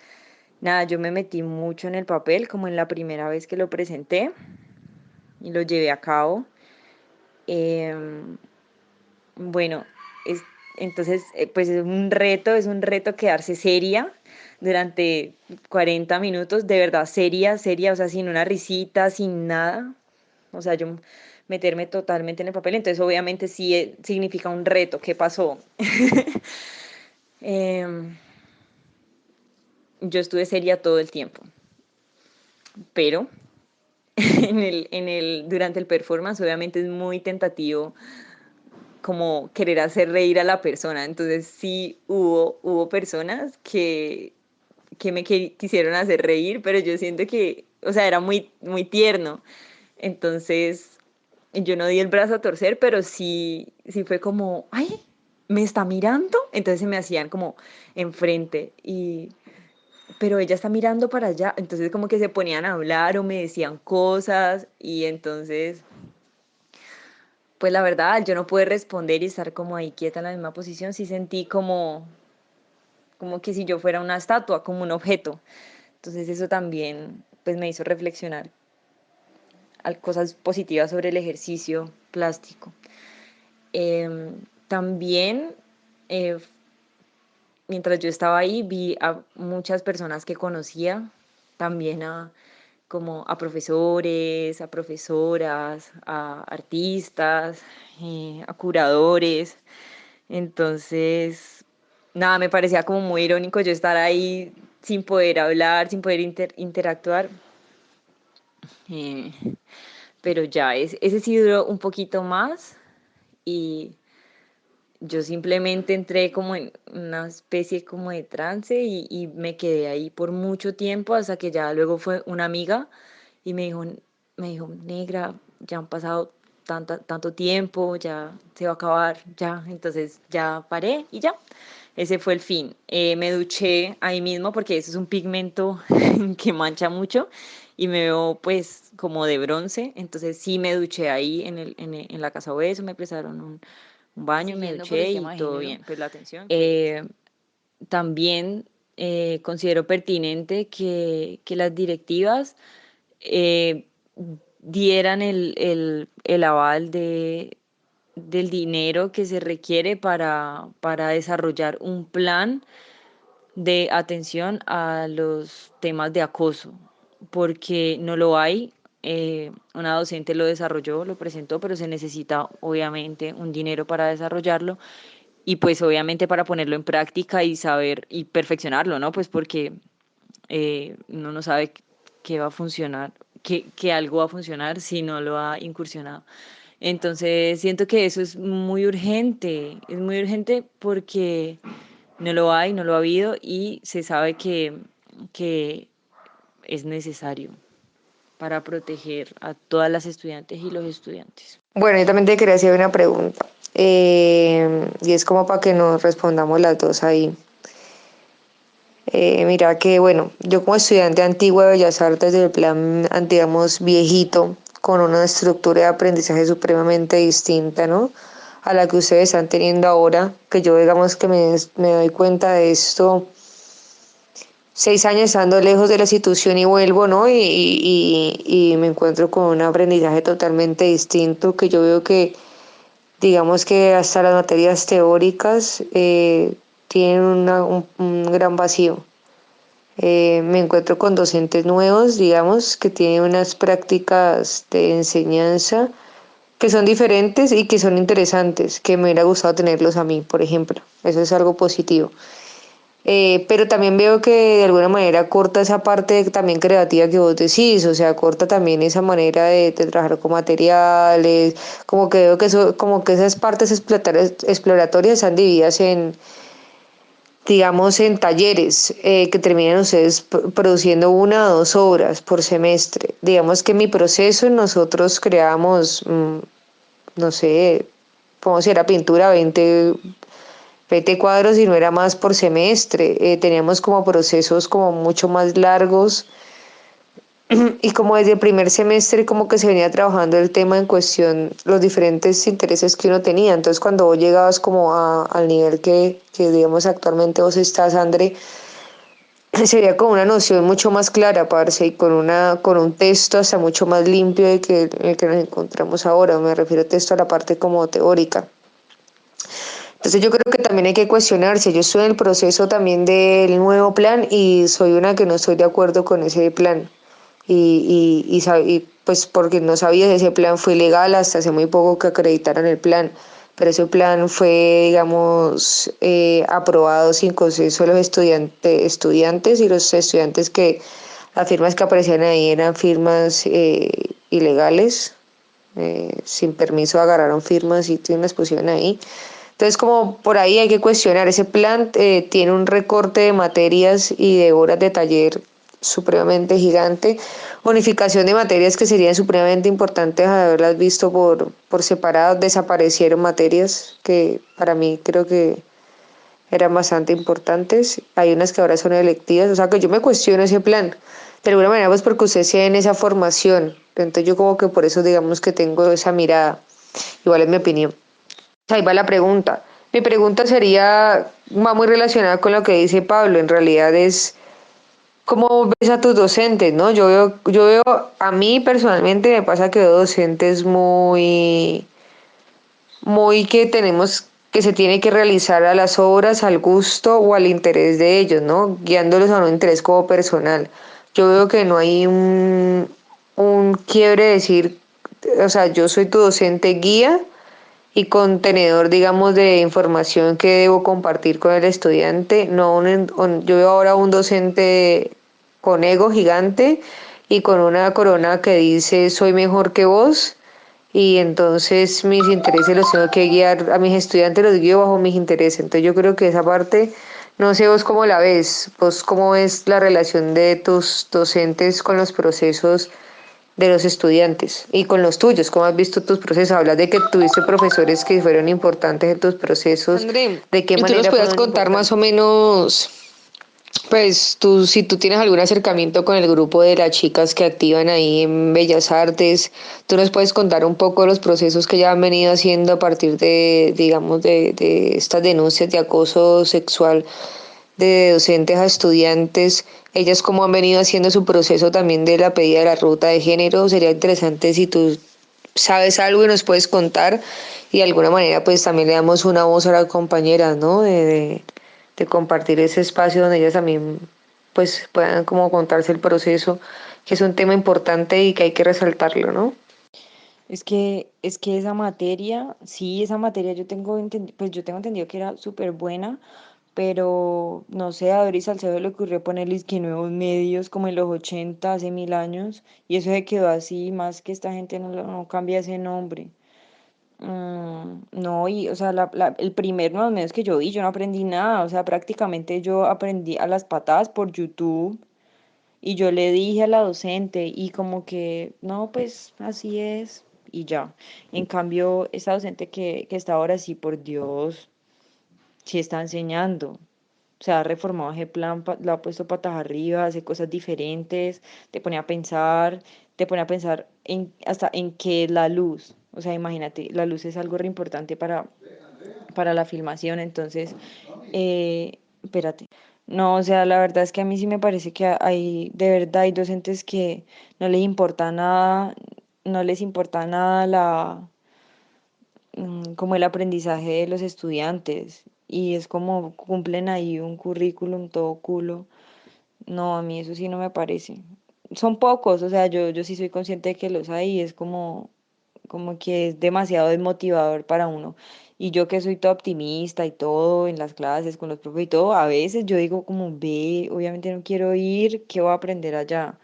nada, yo me metí mucho en el papel, como en la primera vez que lo presenté y lo llevé a cabo. Em, Bueno, es, entonces, pues es un reto quedarse seria durante 40 minutos, de verdad, seria, seria, o sea, sin una risita, sin nada. O sea, yo meterme totalmente en el papel, entonces obviamente sí significa un reto. ¿Qué pasó? Em, yo estuve seria todo el tiempo, pero durante el performance obviamente es muy tentativo como querer hacer reír a la persona. Entonces sí hubo personas que me quisieron hacer reír, pero yo siento que, o sea, era muy, muy tierno. Entonces yo no di el brazo a torcer, pero sí fue como, ay, ¿me está mirando? Entonces se me hacían como enfrente pero ella está mirando para allá. Entonces como que se ponían a hablar o me decían cosas y entonces pues la verdad, yo no pude responder y estar como ahí quieta en la misma posición, sí sentí como que si yo fuera una estatua, como un objeto. Entonces eso también pues me hizo reflexionar cosas positivas sobre el ejercicio plástico. También, eh, mientras yo estaba ahí, vi a muchas personas que conocía, también como a profesores, a profesoras, a artistas, a curadores. Entonces, nada, me parecía como muy irónico yo estar ahí sin poder hablar, sin poder interactuar. Eh, pero ya, ese sí duró un poquito más y yo simplemente entré como en una especie como de trance y me quedé ahí por mucho tiempo hasta que ya luego fue una amiga y me dijo, negra, ya han pasado tanto tiempo, ya se va a acabar, ya, entonces ya paré y ya. Ese fue el fin. Me duché ahí mismo porque eso es un pigmento que mancha mucho y me veo pues como de bronce, entonces sí me duché ahí en la casa Obeso, me prestaron un baño, me Siguiendo por el duché y tema de todo género, bien. Pues la atención. También considero pertinente que las directivas eh, dieran el aval del dinero que se requiere para desarrollar un plan de atención a los temas de acoso, porque no lo hay. Una docente lo desarrolló, lo presentó, pero se necesita obviamente un dinero para desarrollarlo y pues obviamente para ponerlo en práctica y saber y perfeccionarlo, ¿no? Pues porque uno no sabe qué va a funcionar, que algo va a funcionar si no lo ha incursionado. Entonces siento que eso es muy urgente porque no lo hay, no lo ha habido y se sabe que es necesario para proteger a todas las estudiantes y los estudiantes. Bueno, yo también te quería hacer una pregunta. Y es como para que nos respondamos las dos ahí. Mira que, bueno, yo como estudiante antigua de Bellas Artes del plan, digamos, viejito, con una estructura de aprendizaje supremamente distinta, ¿no? A la que ustedes están teniendo ahora, que yo digamos que me doy cuenta de esto 6 años estando lejos de la institución y vuelvo, ¿no? Y me encuentro con un aprendizaje totalmente distinto que yo veo que, digamos que hasta las materias teóricas tienen un gran vacío. Me encuentro con docentes nuevos, digamos, que tienen unas prácticas de enseñanza que son diferentes y que son interesantes, que me hubiera gustado tenerlos a mí, por ejemplo. Eso es algo positivo. Pero también veo que de alguna manera corta esa parte también creativa que vos decís, o sea, corta también esa manera de trabajar con materiales, como que veo que eso, como que esas partes exploratorias están divididas en, digamos, en talleres que terminan ustedes produciendo 1 o 2 obras por semestre. Digamos que en mi proceso nosotros creamos, no sé, como si era pintura, 20 cuadros y no era más por semestre. Teníamos como procesos como mucho más largos y como desde el primer semestre como que se venía trabajando el tema en cuestión, los diferentes intereses que uno tenía. Entonces cuando vos llegabas como al nivel que digamos actualmente vos estás, André, sería con una noción mucho más clara, parce, y con un texto hasta mucho más limpio de que el que nos encontramos ahora. Me refiero a texto a la parte como teórica. Entonces yo creo que también hay que cuestionarse. Yo estoy en el proceso también del nuevo plan y soy una que no estoy de acuerdo con ese plan. Y pues porque no sabía si ese plan fue legal hasta hace muy poco que acreditaron el plan. Pero ese plan fue, digamos, aprobado sin consenso de los estudiantes y los estudiantes que las firmas que aparecían ahí eran firmas ilegales, sin permiso agarraron firmas y las pusieron ahí. Entonces, como por ahí hay que cuestionar, ese plan tiene un recorte de materias y de horas de taller supremamente gigante, unificación de materias que serían supremamente importantes haberlas visto por separado, desaparecieron materias que para mí creo que eran bastante importantes, hay unas que ahora son electivas, o sea que yo me cuestiono ese plan, de alguna manera pues porque ustedes tienen esa formación, entonces yo como que por eso digamos que tengo esa mirada, igual es mi opinión. Ahí va la pregunta. Mi pregunta sería, va muy relacionada con lo que dice Pablo, en realidad es, ¿cómo ves a tus docentes, no? Yo veo, a mí personalmente me pasa que veo docentes muy que tenemos, que se tiene que realizar a las obras, al gusto o al interés de ellos, ¿no? Guiándolos a un interés como personal. Yo veo que no hay un quiebre de decir, o sea, yo soy tu docente guía y contenedor, digamos, de información que debo compartir con el estudiante. No yo veo ahora un docente con ego gigante y con una corona que dice soy mejor que vos y entonces mis intereses los tengo que guiar a mis estudiantes, los guío bajo mis intereses. Entonces yo creo que esa parte, no sé vos cómo la ves, vos cómo ves la relación de tus docentes con los procesos de los estudiantes y con los tuyos, ¿cómo has visto tus procesos? Hablas de que tuviste profesores que fueron importantes en tus procesos. André, ¿de qué manera? ¿Tú nos puedes contar más o menos, pues tú, si tú tienes algún acercamiento con el grupo de las chicas que activan ahí en Bellas Artes, tú nos puedes contar un poco de los procesos que ya han venido haciendo a partir de, digamos, de estas denuncias de acoso sexual de docentes a estudiantes, ellas cómo han venido haciendo su proceso también de la pedida de la ruta de género. Sería interesante si tú sabes algo y nos puedes contar y de alguna manera pues también le damos una voz a las compañeras, ¿no? De compartir ese espacio donde ellas también pues puedan como contarse el proceso, que es un tema importante y que hay que resaltarlo, ¿no? Es que esa materia, sí, esa materia pues yo tengo entendido que era súper buena, pero no sé, a Doris Salcedo le ocurrió ponerle que nuevos medios como en los 80 hace 1000 años, y eso se quedó así, más que esta gente no cambia ese nombre. No, y o sea, el primer nuevos medios que yo vi, yo no aprendí nada, o sea, prácticamente yo aprendí a las patadas por YouTube. Y yo le dije a la docente y como que, no, pues así es y ya. En cambio, esa docente que está ahora sí, por Dios, sí está enseñando. se ha reformado ese plan, lo ha puesto patas arriba, hace cosas diferentes, te pone a pensar, te pone a pensar hasta en qué es la luz. O sea, imagínate, la luz es algo re importante para la filmación, entonces, espérate. No, o sea, la verdad es que a mí sí me parece que hay, de verdad, hay docentes que no les importa nada, no les importa nada como el aprendizaje de los estudiantes y es como cumplen ahí un currículum todo culo. No, a mí eso sí no me parece. Son pocos, o sea, yo sí soy consciente de que los hay y es como que es demasiado desmotivador para uno. Y yo que soy toda optimista y todo en las clases, con los profes y todo, a veces yo digo como, ve, obviamente no quiero ir, ¿qué voy a aprender allá?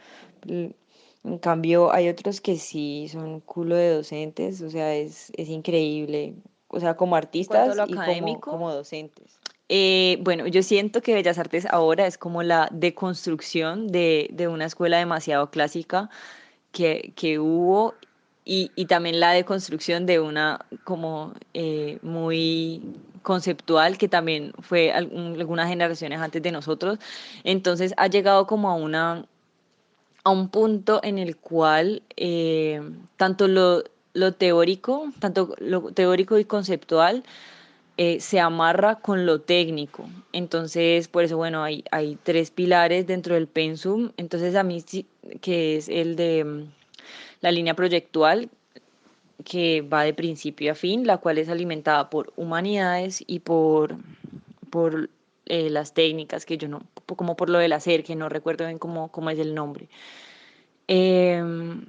L- En cambio, hay otros que sí son culo de docentes, o sea, es increíble, o sea, como En cuanto a artistas lo y como, académico, como docentes. Bueno, yo siento que Bellas Artes ahora es como la deconstrucción de una escuela demasiado clásica que hubo y también la deconstrucción de una como muy conceptual que también fue algunas generaciones antes de nosotros. Entonces ha llegado como a un punto en el cual tanto tanto lo teórico y conceptual se amarra con lo técnico. Entonces, por eso, bueno, hay tres pilares dentro del pensum. Entonces, a mí sí, que es el de la línea proyectual, que va de principio a fin, la cual es alimentada por humanidades y por las técnicas, que yo no, como por lo del hacer, que no recuerdo bien cómo es el nombre. Em,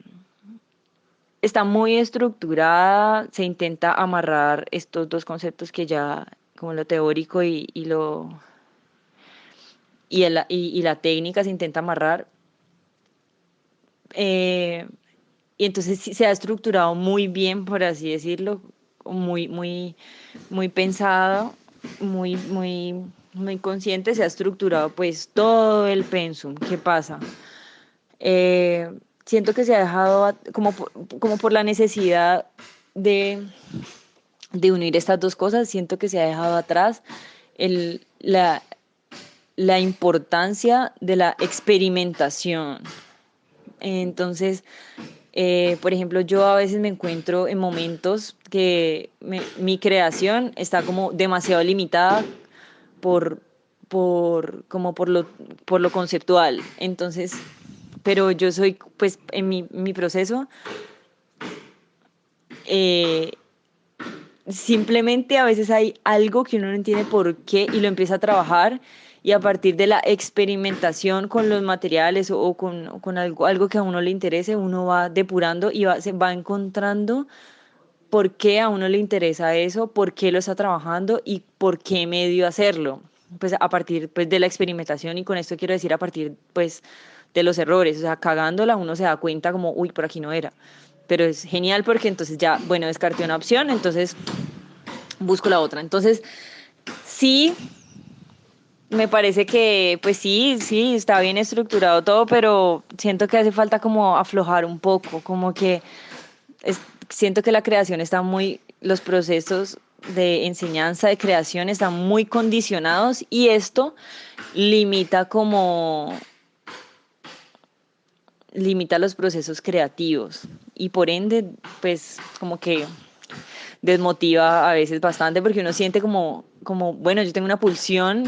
Está muy estructurada, se intenta amarrar estos dos conceptos que ya, como lo teórico y la técnica se intenta amarrar. eh, y entonces sí se ha estructurado muy bien, por así decirlo, muy pensado, muy consciente, se ha estructurado pues todo el pensum. ¿Qué pasa? Siento que se ha dejado como por la necesidad de, de unir estas dos cosas, siento que se ha dejado atrás el, la, la importancia de la experimentación. Entonces, por ejemplo, yo a veces me encuentro en momentos que mi creación está como demasiado limitada por, como por lo conceptual. Entonces, pero yo soy, pues, en mi proceso, eh, simplemente a veces hay algo que uno no entiende por qué y lo empieza a trabajar y a partir de la experimentación con los materiales o con algo que a uno le interese, uno va depurando y se va encontrando por qué a uno le interesa eso, por qué lo está trabajando y por qué medio hacerlo. Pues a partir pues, de la experimentación y con esto quiero decir a partir pues de los errores, o sea, cagándola uno se da cuenta como, uy, por aquí no era. Pero es genial porque entonces ya, bueno, descarté una opción, entonces busco la otra. Entonces, sí, me parece que, pues sí, está bien estructurado todo, pero siento que hace falta como aflojar un poco, como que es- siento que la creación está los procesos de enseñanza, de creación están muy condicionados y esto limita limita los procesos creativos y por ende, pues como que desmotiva a veces bastante porque uno siente bueno, yo tengo una pulsión,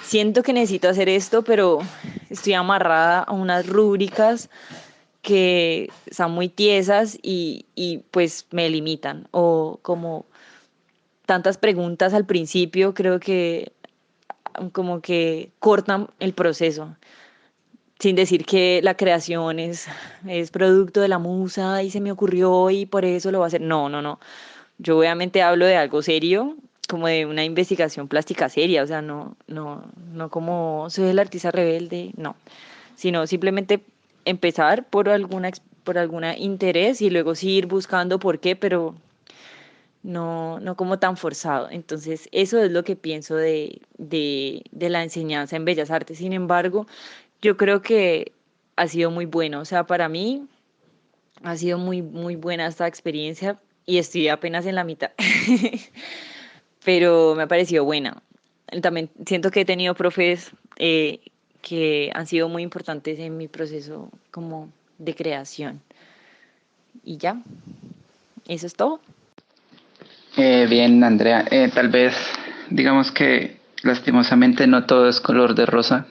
siento que necesito hacer esto, pero estoy amarrada a unas rúbricas que están muy tiesas y pues me limitan. O como tantas preguntas al principio, creo que como que cortan el proceso, sin decir que la creación es producto de la musa y se me ocurrió y por eso lo voy a hacer. No, no, no. Yo obviamente hablo de algo serio, como de una investigación plástica seria, o sea, no como soy el artista rebelde, no, sino simplemente empezar por alguna interés y luego sí ir buscando por qué, pero no como tan forzado. Entonces, eso es lo que pienso de la enseñanza en Bellas Artes. Sin embargo, yo creo que ha sido muy bueno, o sea, para mí ha sido muy buena esta experiencia y estoy apenas en la mitad, pero me ha parecido buena. también siento que he tenido profes que han sido muy importantes en mi proceso como de creación. Y ya, eso es todo. Bien, Andrea, tal vez digamos que lastimosamente no todo es color de rosa,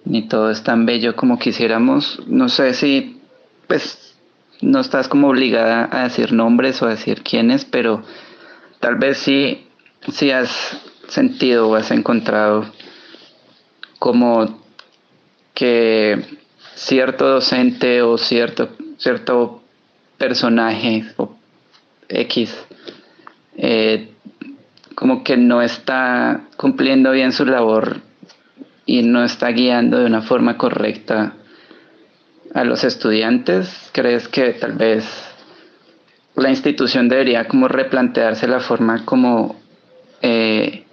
ni todo es tan bello como quisiéramos. No sé si, pues, no estás como obligada a decir nombres o a decir quiénes, pero tal vez sí has sentido o has encontrado como que cierto docente o cierto personaje o X eh, como que no está cumpliendo bien su labor y no está guiando de una forma correcta a los estudiantes. ¿Crees que tal vez la institución debería como replantearse la forma eh,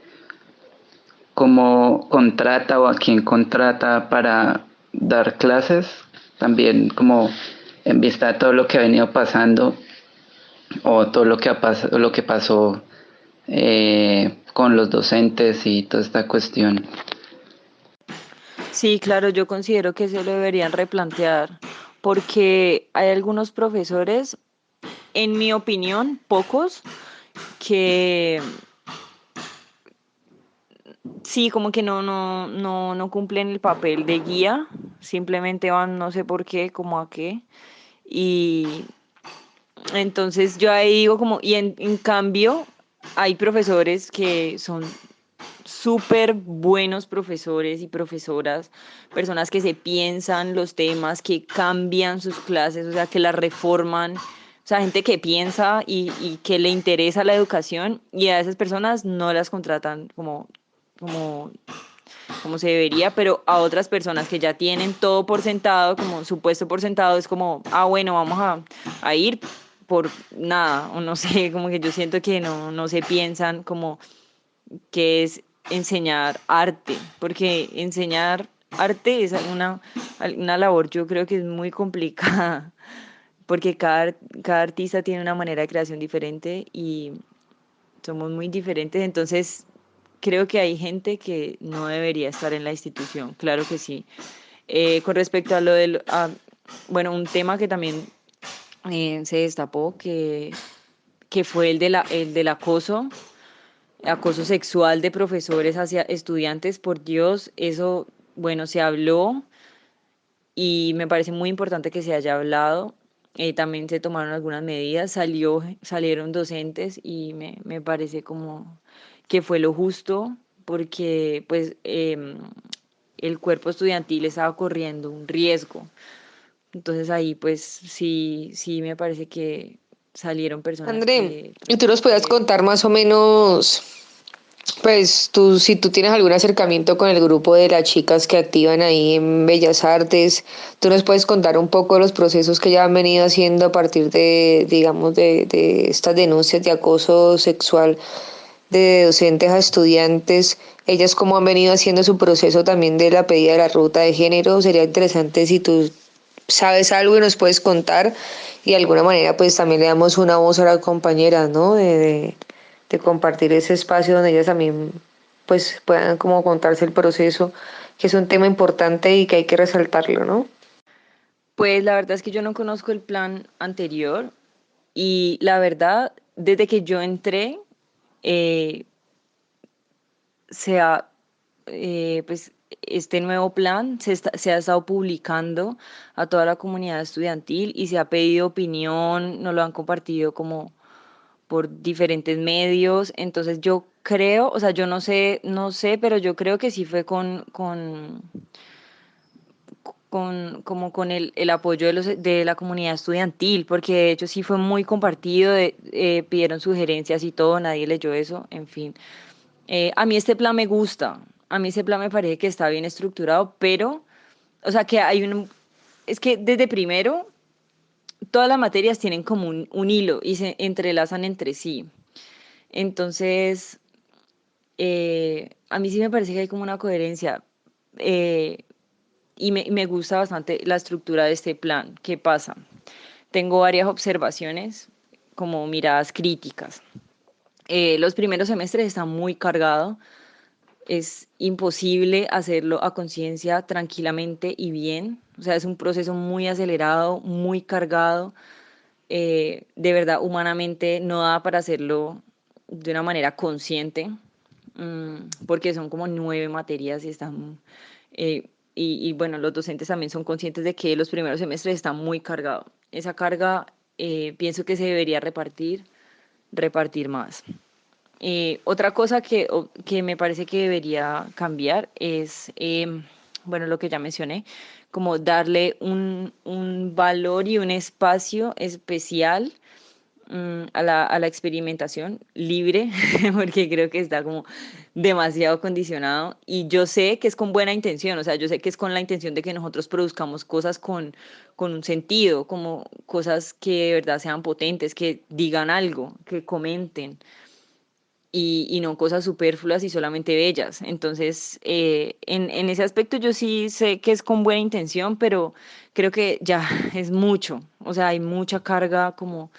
como contrata o a quién contrata para dar clases? También como en vista de todo lo que ha venido pasando o todo lo que pasó con los docentes y toda esta cuestión. Sí, claro, yo considero que se lo deberían replantear porque hay algunos profesores, en mi opinión, pocos, que sí, como que no cumplen el papel de guía, simplemente van no sé por qué, como a qué. Y entonces yo ahí digo como, y en cambio hay profesores que son súper buenos profesores y profesoras, personas que se piensan los temas, que cambian sus clases, o sea, que las reforman, o sea, gente que piensa y que le interesa la educación y a esas personas no las contratan como, como se debería, pero a otras personas que ya tienen todo por sentado, como su puesto por sentado, es como, ah, bueno, vamos a ir por nada, o no sé, como que yo siento que no se piensan como que es enseñar arte, porque enseñar arte es una labor yo creo que es muy complicada, porque cada artista tiene una manera de creación diferente y somos muy diferentes, entonces creo que hay gente que no debería estar en la institución, claro que sí. Con respecto a lo del, bueno, un tema que también se destapó, que fue el del acoso sexual de profesores hacia estudiantes, por Dios, eso, bueno, se habló y me parece muy importante que se haya hablado. También se tomaron algunas medidas, salieron docentes y me parece como que fue lo justo porque pues el cuerpo estudiantil estaba corriendo un riesgo. Entonces ahí pues sí me parece que salieron personas André, que ¿y tú nos puedes contar más o menos, pues tú, si tú tienes algún acercamiento con el grupo de las chicas que activan ahí en Bellas Artes, tú nos puedes contar un poco de los procesos que ya han venido haciendo a partir de, digamos, de estas denuncias de acoso sexual de docentes a estudiantes, ellas cómo han venido haciendo su proceso también de la pedida de la ruta de género. Sería interesante si tú sabes algo y nos puedes contar y de alguna manera pues también le damos una voz a las compañeras, ¿no? De compartir ese espacio donde ellas también pues puedan como contarse el proceso, que es un tema importante y que hay que resaltarlo, ¿no? Pues la verdad es que yo no conozco el plan anterior y la verdad, desde que yo entré, eh, se ha, pues este nuevo plan se ha estado publicando a toda la comunidad estudiantil y se ha pedido opinión, nos lo han compartido como por diferentes medios. Entonces yo creo, o sea, yo no sé, pero yo creo que sí fue como con el apoyo de la comunidad estudiantil, porque de hecho sí fue muy compartido, pidieron sugerencias y todo, nadie leyó eso, en fin. A mí este plan me gusta, a mí ese plan me parece que está bien estructurado, pero, o sea, que es que desde primero, todas las materias tienen como un hilo y se entrelazan entre sí. Entonces, a mí sí me parece que hay como una coherencia. Eh, y me gusta bastante la estructura de este plan. ¿Qué pasa? Tengo varias observaciones, como miradas críticas. Los primeros semestres están muy cargados. Es imposible hacerlo a conciencia, tranquilamente y bien. O sea, es un proceso muy acelerado, muy cargado. De verdad, humanamente no da para hacerlo de una manera consciente, porque son como 9 materias y están... bueno, los docentes también son conscientes de que los primeros semestres están muy cargados. Esa carga pienso que se debería repartir más. Otra cosa que me parece que debería cambiar es, bueno, lo que ya mencioné, como darle un valor y un espacio especial a la experimentación libre, porque creo que está como demasiado condicionado y yo sé que es con buena intención, o sea, yo sé que es con la intención de que nosotros produzcamos cosas con un sentido, como cosas que de verdad sean potentes, que digan algo, que comenten y no cosas superfluas y solamente bellas. Entonces, en ese aspecto yo sí sé que es con buena intención, pero creo que ya es mucho, o sea, hay mucha carga como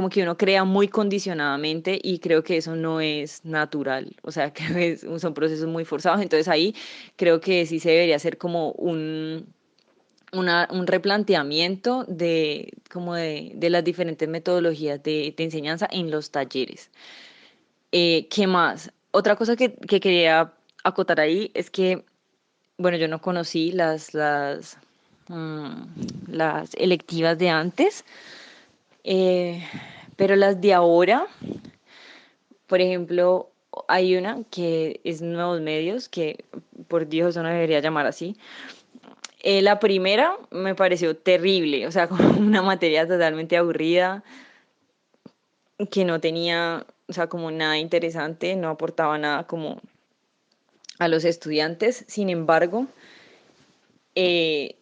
que uno crea muy condicionadamente y creo que eso no es natural, o sea, creo que son procesos muy forzados, entonces ahí creo que sí se debería hacer como un replanteamiento como de las diferentes metodologías de enseñanza en los talleres. ¿Qué más? Otra cosa que quería acotar ahí es que, bueno, yo no conocí mm, las electivas de antes, eh, pero las de ahora, por ejemplo, hay una que es Nuevos Medios, que por Dios eso no debería llamar así. La primera me pareció terrible, o sea, como una materia totalmente aburrida, que no tenía, o sea, como nada interesante, no aportaba nada como a los estudiantes. Sin embargo, he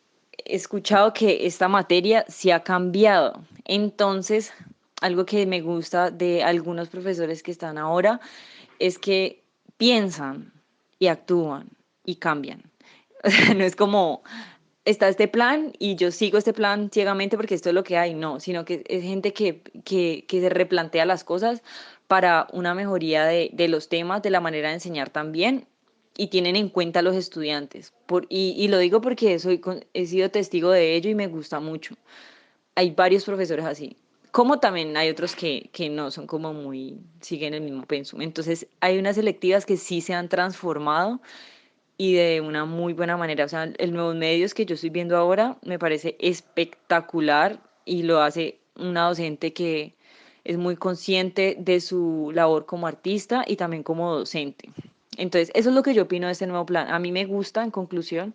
escuchado que esta materia se ha cambiado. Entonces, algo que me gusta de algunos profesores que están ahora es que piensan y actúan y cambian. O sea, no es como está este plan y yo sigo este plan ciegamente porque esto es lo que hay, no, sino que es gente que se replantea las cosas para una mejoría de los temas, de la manera de enseñar también, y tienen en cuenta a los estudiantes. Y lo digo porque he sido testigo de ello y me gusta mucho. Hay varios profesores así. Como también hay otros que no son como muy, siguen el mismo pensum. Entonces, hay unas selectivas que sí se han transformado y de una muy buena manera. O sea, el Nuevos Medios que yo estoy viendo ahora me parece espectacular y lo hace una docente que es muy consciente de su labor como artista y también como docente. Entonces, eso es lo que yo opino de este nuevo plan. A mí me gusta, en conclusión,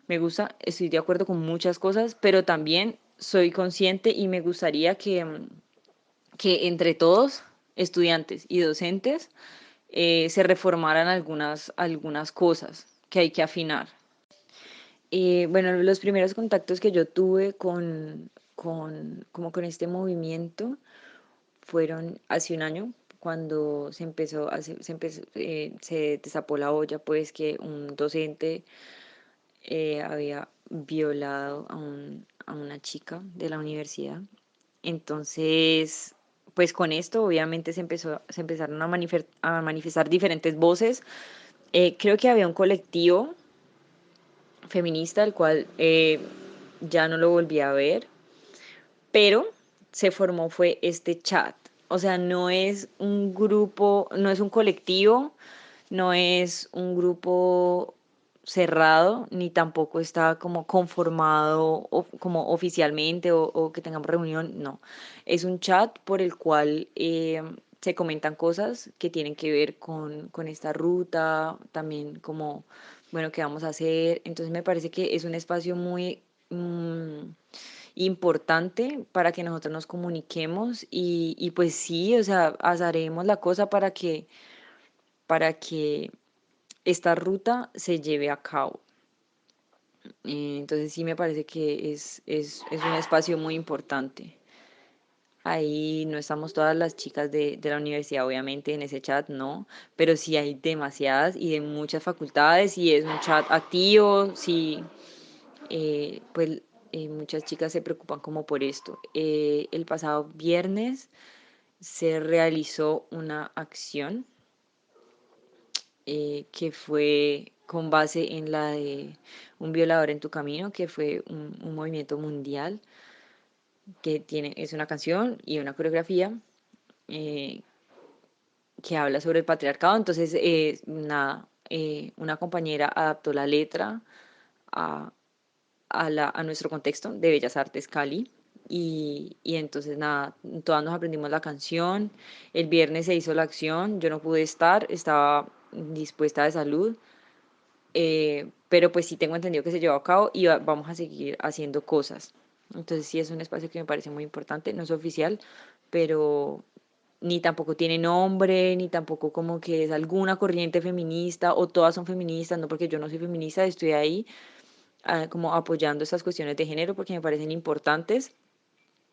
me gusta, estoy de acuerdo con muchas cosas, pero también soy consciente y me gustaría que entre todos, estudiantes y docentes, se reformaran algunas cosas que hay que afinar. Bueno, los primeros contactos que yo tuve como con este movimiento fueron hace un año, cuando se destapó la olla, pues que un docente había violado a una chica de la universidad. Entonces, pues con esto obviamente se empezaron a manifestar diferentes voces. Creo que había un colectivo feminista, el cual ya no lo volví a ver, pero se formó fue este chat. O sea, no es un grupo, no es un colectivo, no es un grupo cerrado, ni tampoco está como conformado como oficialmente o que tengamos reunión, no. Es un chat por el cual se comentan cosas que tienen que ver con esta ruta, también como, bueno, qué vamos a hacer. Entonces me parece que es un espacio muy importante para que nosotros nos comuniquemos y pues sí, o sea, haremos la cosa para que esta ruta se lleve a cabo. Entonces sí me parece que es un espacio muy importante. Ahí no estamos todas las chicas de la universidad, obviamente, en ese chat, no, pero sí hay demasiadas y de muchas facultades y es un chat activo, sí, pues muchas chicas se preocupan como por esto. El pasado viernes se realizó una acción que fue con base en la de Un violador en tu camino, que fue un movimiento mundial es una canción y una coreografía eh, que habla sobre el patriarcado. Entonces, nada, una compañera adaptó la letra a, a nuestro contexto de Bellas Artes Cali. Y entonces nada, todas nos aprendimos la canción. El viernes se hizo la acción, yo no pude estar, estaba dispuesta de salud, pero pues sí tengo entendido que se llevó a cabo y vamos a seguir haciendo cosas. Entonces sí es un espacio que me parece muy importante, no es oficial, pero ni tampoco tiene nombre, ni tampoco como que es alguna corriente feminista o todas son feministas, no, porque yo no soy feminista, estoy ahí como apoyando estas cuestiones de género porque me parecen importantes.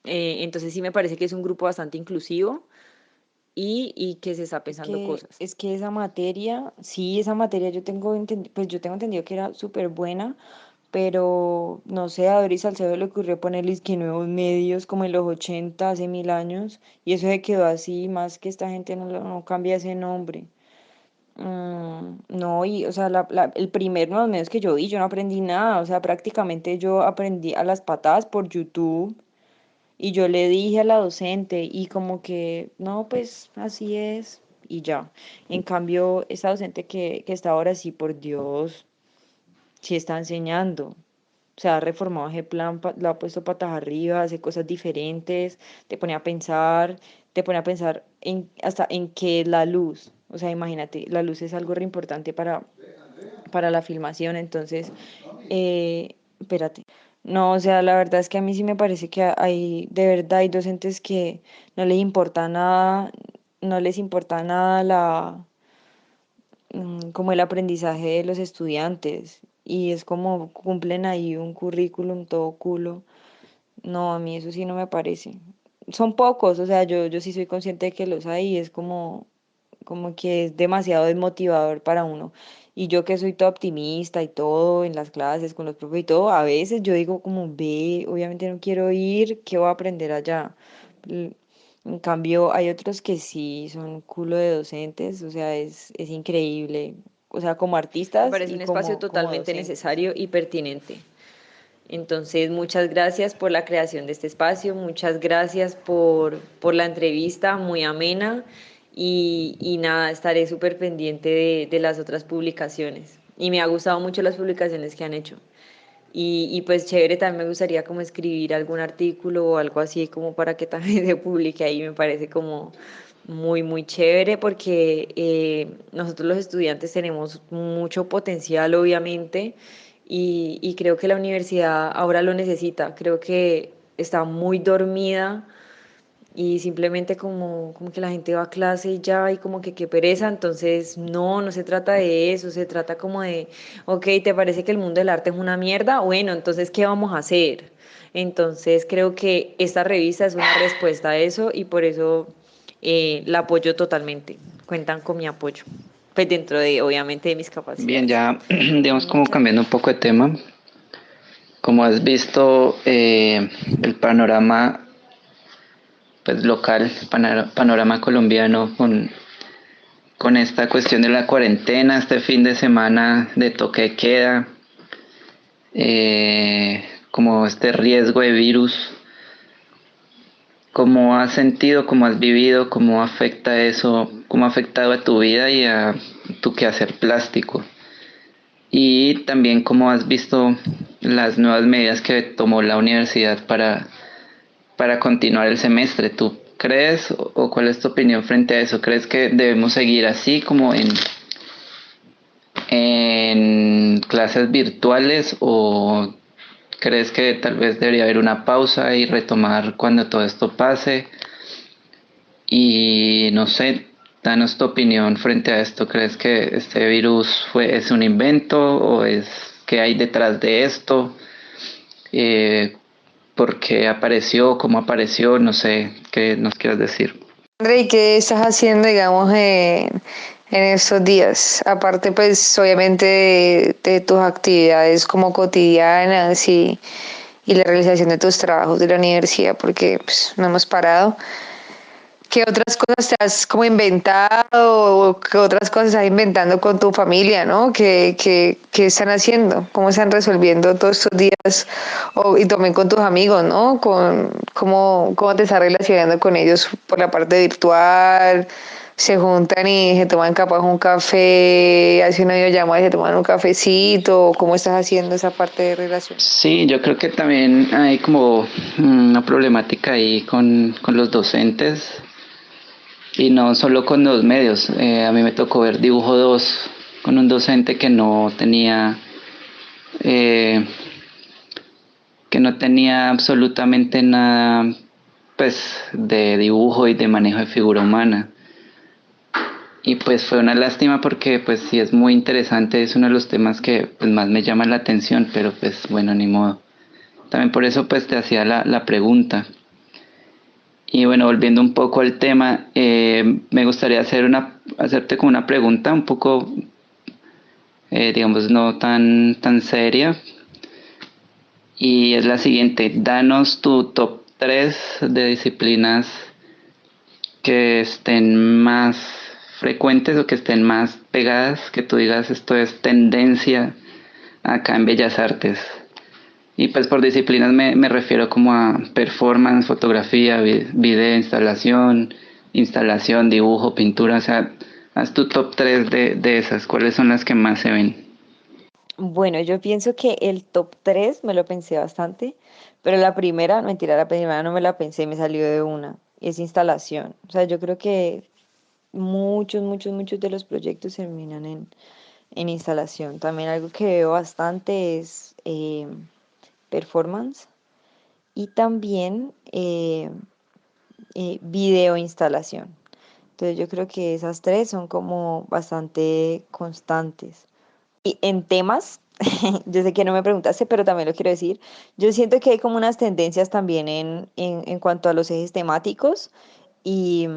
Entonces sí me parece que es un grupo bastante inclusivo y que se está pensando cosas. Es que esa materia, sí, esa materia pues yo tengo entendido que era súper buena, pero no sé, a Doris Salcedo le ocurrió ponerles que nuevos medios como en los 80 hace 1000 años, y eso se quedó así, más que esta gente no cambia ese nombre. No, y o sea, el primer nuevos medios que yo vi, yo no aprendí nada, o sea, prácticamente yo aprendí a las patadas por YouTube. Y yo le dije a la docente y como que, no, pues así es y ya. En cambio, esa docente que está ahora sí, por Dios, sí está enseñando. O sea, ha reformado ese plan, lo ha puesto patas arriba, hace cosas diferentes, te pone a pensar hasta en qué es la luz. O sea, imagínate, la luz es algo re importante para la filmación, entonces, espérate. No, o sea, la verdad es que a mí sí me parece que de verdad hay docentes que no les importa nada, no les importa nada como el aprendizaje de los estudiantes y es como cumplen ahí un currículum todo culo. No, a mí eso sí no me parece. Son pocos, o sea, yo sí soy consciente de que los hay y es como que es demasiado desmotivador para uno. Y yo que soy toda optimista y todo en las clases, con los profes y todo, a veces yo digo como, ve, obviamente no quiero ir, ¿qué voy a aprender allá? L- En cambio, hay otros que sí son un culo de docentes, o sea, es increíble. O sea, como artistas. Me parece un espacio totalmente necesario y pertinente. Entonces, muchas gracias por la creación de este espacio, muchas gracias por la entrevista, muy amena y nada, estaré súper pendiente de las otras publicaciones. Y me ha gustado mucho las publicaciones que han hecho. Y pues chévere, también me gustaría como escribir algún artículo o algo así como para que también se publique ahí, me parece como muy, muy chévere porque nosotros los estudiantes tenemos mucho potencial, obviamente, y creo que la universidad ahora lo necesita, creo que está muy dormida y simplemente como que la gente va a clase y ya, y como que qué pereza, entonces no se trata de eso, se trata como de, ok, ¿te parece que el mundo del arte es una mierda? Bueno, entonces, ¿qué vamos a hacer? Entonces creo que esta revista es una respuesta a eso y por eso la apoyo totalmente, cuentan con mi apoyo, pues dentro de, obviamente, de mis Bien, capacidades. ya digamos como Muchas cambiando un poco de tema, como has visto el panorama pues local, panorama colombiano con esta cuestión de la cuarentena, este fin de semana de toque de queda, como este riesgo de virus, ¿cómo has sentido, cómo has vivido, cómo afecta eso, cómo ha afectado a tu vida y a tu quehacer plástico? Y también cómo has visto las nuevas medidas que tomó la universidad para continuar el semestre. ¿Tú crees o cuál es tu opinión frente a eso? ¿Crees que debemos seguir así como en clases virtuales o crees que tal vez debería haber una pausa y retomar cuando todo esto pase? Y no sé, danos tu opinión frente a esto. ¿Crees que este virus es un invento o es qué hay detrás de esto? Eh, ¿Por qué apareció? ¿Cómo apareció? No sé, ¿qué nos quieras decir? André, ¿qué estás haciendo, digamos, en estos días? Aparte, pues, obviamente, de tus actividades como cotidianas y la realización de tus trabajos de la universidad, porque pues, no hemos parado. ¿Qué otras cosas te has como inventado o qué otras cosas estás inventando con tu familia, ¿no? ¿Qué están haciendo? ¿Cómo están resolviendo todos estos días? Y también con tus amigos, ¿no? ¿Cómo te estás relacionando con ellos por la parte virtual? ¿Se juntan y se toman capaz un café, hacen una videollamada y se toman un cafecito? ¿Cómo estás haciendo esa parte de relación? Sí, yo creo que también hay como una problemática ahí con los docentes y no solo con los medios. A mí me tocó ver Dibujo 2 con un docente eh, que no tenía absolutamente nada pues de dibujo y de manejo de figura humana. Y pues fue una lástima porque pues sí es muy interesante, es uno de los temas que pues, más me llama la atención, pero pues bueno, ni modo. También por eso pues te hacía la pregunta. Y bueno, volviendo un poco al tema, me gustaría hacerte como una pregunta un poco, digamos, no tan seria. Y es la siguiente, danos tu top 3 de disciplinas que estén más frecuentes o que estén más pegadas, que tú digas esto es tendencia acá en Bellas Artes. Y pues por disciplinas me refiero como a performance, fotografía, video, instalación, dibujo, pintura, o sea, haz tu top 3 de esas, ¿cuáles son las que más se ven? Bueno, yo pienso que el top 3 me lo pensé bastante, pero la primera, mentira, la primera no me la pensé, me salió de una. Es instalación. O sea, yo creo que muchos de los proyectos terminan en instalación. También algo que veo bastante es performance y también video instalación. Entonces yo creo que esas tres son como bastante constantes. Y en temas, yo sé que no me preguntaste, pero también lo quiero decir, yo siento que hay como unas tendencias también en cuanto a los ejes temáticos y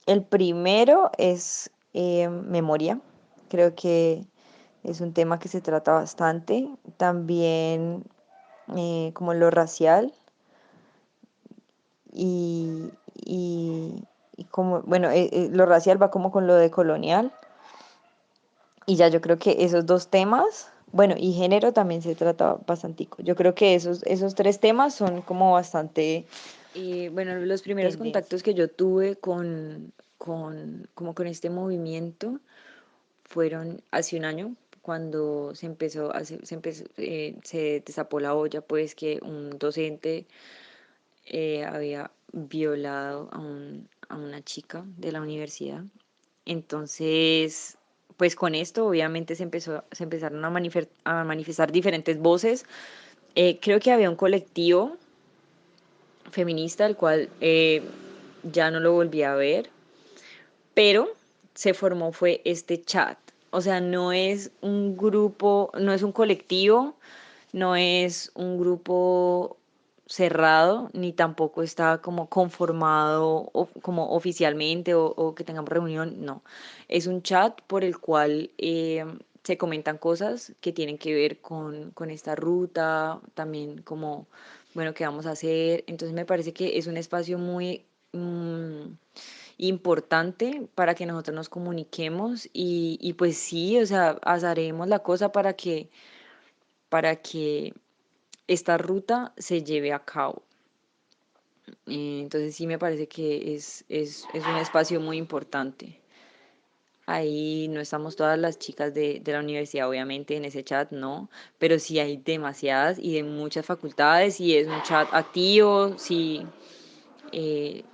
el primero es memoria, creo que es un tema que se trata bastante, también como lo racial y, y como, bueno, lo racial va como con lo de colonial. Y ya yo creo que esos dos temas, bueno, y género también se trata bastantico. Yo creo que esos tres temas son como bastante bueno, los primeros Tendencia. contactos que yo tuve como con este movimiento fueron hace un año, cuando se destapó la olla, pues que un docente había violado a una chica de la universidad. Entonces, pues con esto obviamente se empezaron a manifestar diferentes voces. Creo que había un colectivo feminista, el cual ya no lo volví a ver, pero se formó fue este chat. O sea, no es un grupo, no es un colectivo, no es un grupo cerrado, ni tampoco está como conformado como oficialmente o que tengamos reunión, no. Es un chat por el cual se comentan cosas que tienen que ver con esta ruta, también como, bueno, qué vamos a hacer. Entonces me parece que es un espacio muy importante para que nosotros nos comuniquemos y pues sí, o sea, haremos la cosa para que esta ruta se lleve a cabo. Entonces sí me parece que es un espacio muy importante. Ahí no estamos todas las chicas de la universidad, obviamente, en ese chat, no, pero sí hay demasiadas y de muchas facultades y es un chat activo, sí,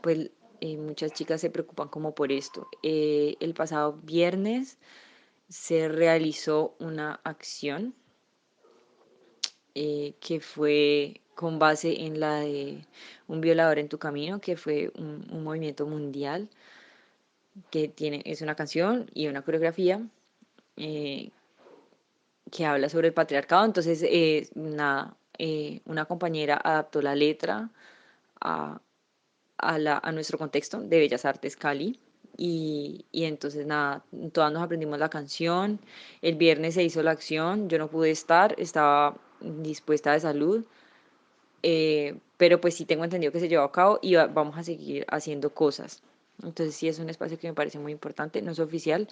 pues muchas chicas se preocupan como por esto. El pasado viernes se realizó una acción que fue con base en la de Un violador en tu camino, que fue un movimiento mundial es una canción y una coreografía eh, que habla sobre el patriarcado. Entonces, nada, una compañera adaptó la letra a, a nuestro contexto de Bellas Artes Cali. Y entonces nada, todas nos aprendimos la canción. El viernes se hizo la acción, yo no pude estar, estaba dispuesta de salud, pero pues sí tengo entendido que se llevó a cabo y vamos a seguir haciendo cosas. Entonces sí es un espacio que me parece muy importante, no es oficial,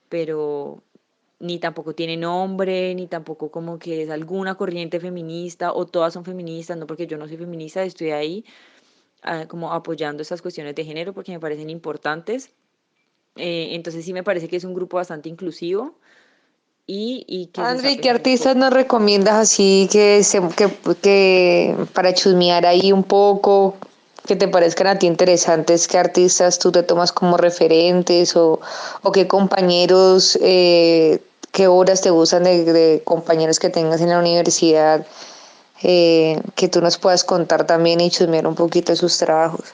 pero ni tampoco tiene nombre, ni tampoco como que es alguna corriente feminista o todas son feministas, no porque yo no soy feminista, estoy ahí como apoyando estas cuestiones de género porque me parecen importantes. Entonces sí me parece que es un grupo bastante inclusivo y que se está Andri, ¿qué pensando artistas cosas. nos recomiendas así que para chusmear ahí un poco, que te parezcan a ti interesantes? ¿Qué artistas tú te tomas como referentes o qué compañeros, qué obras te gustan de compañeros que tengas en la universidad, que tú nos puedas contar también y chusmear un poquito de sus trabajos?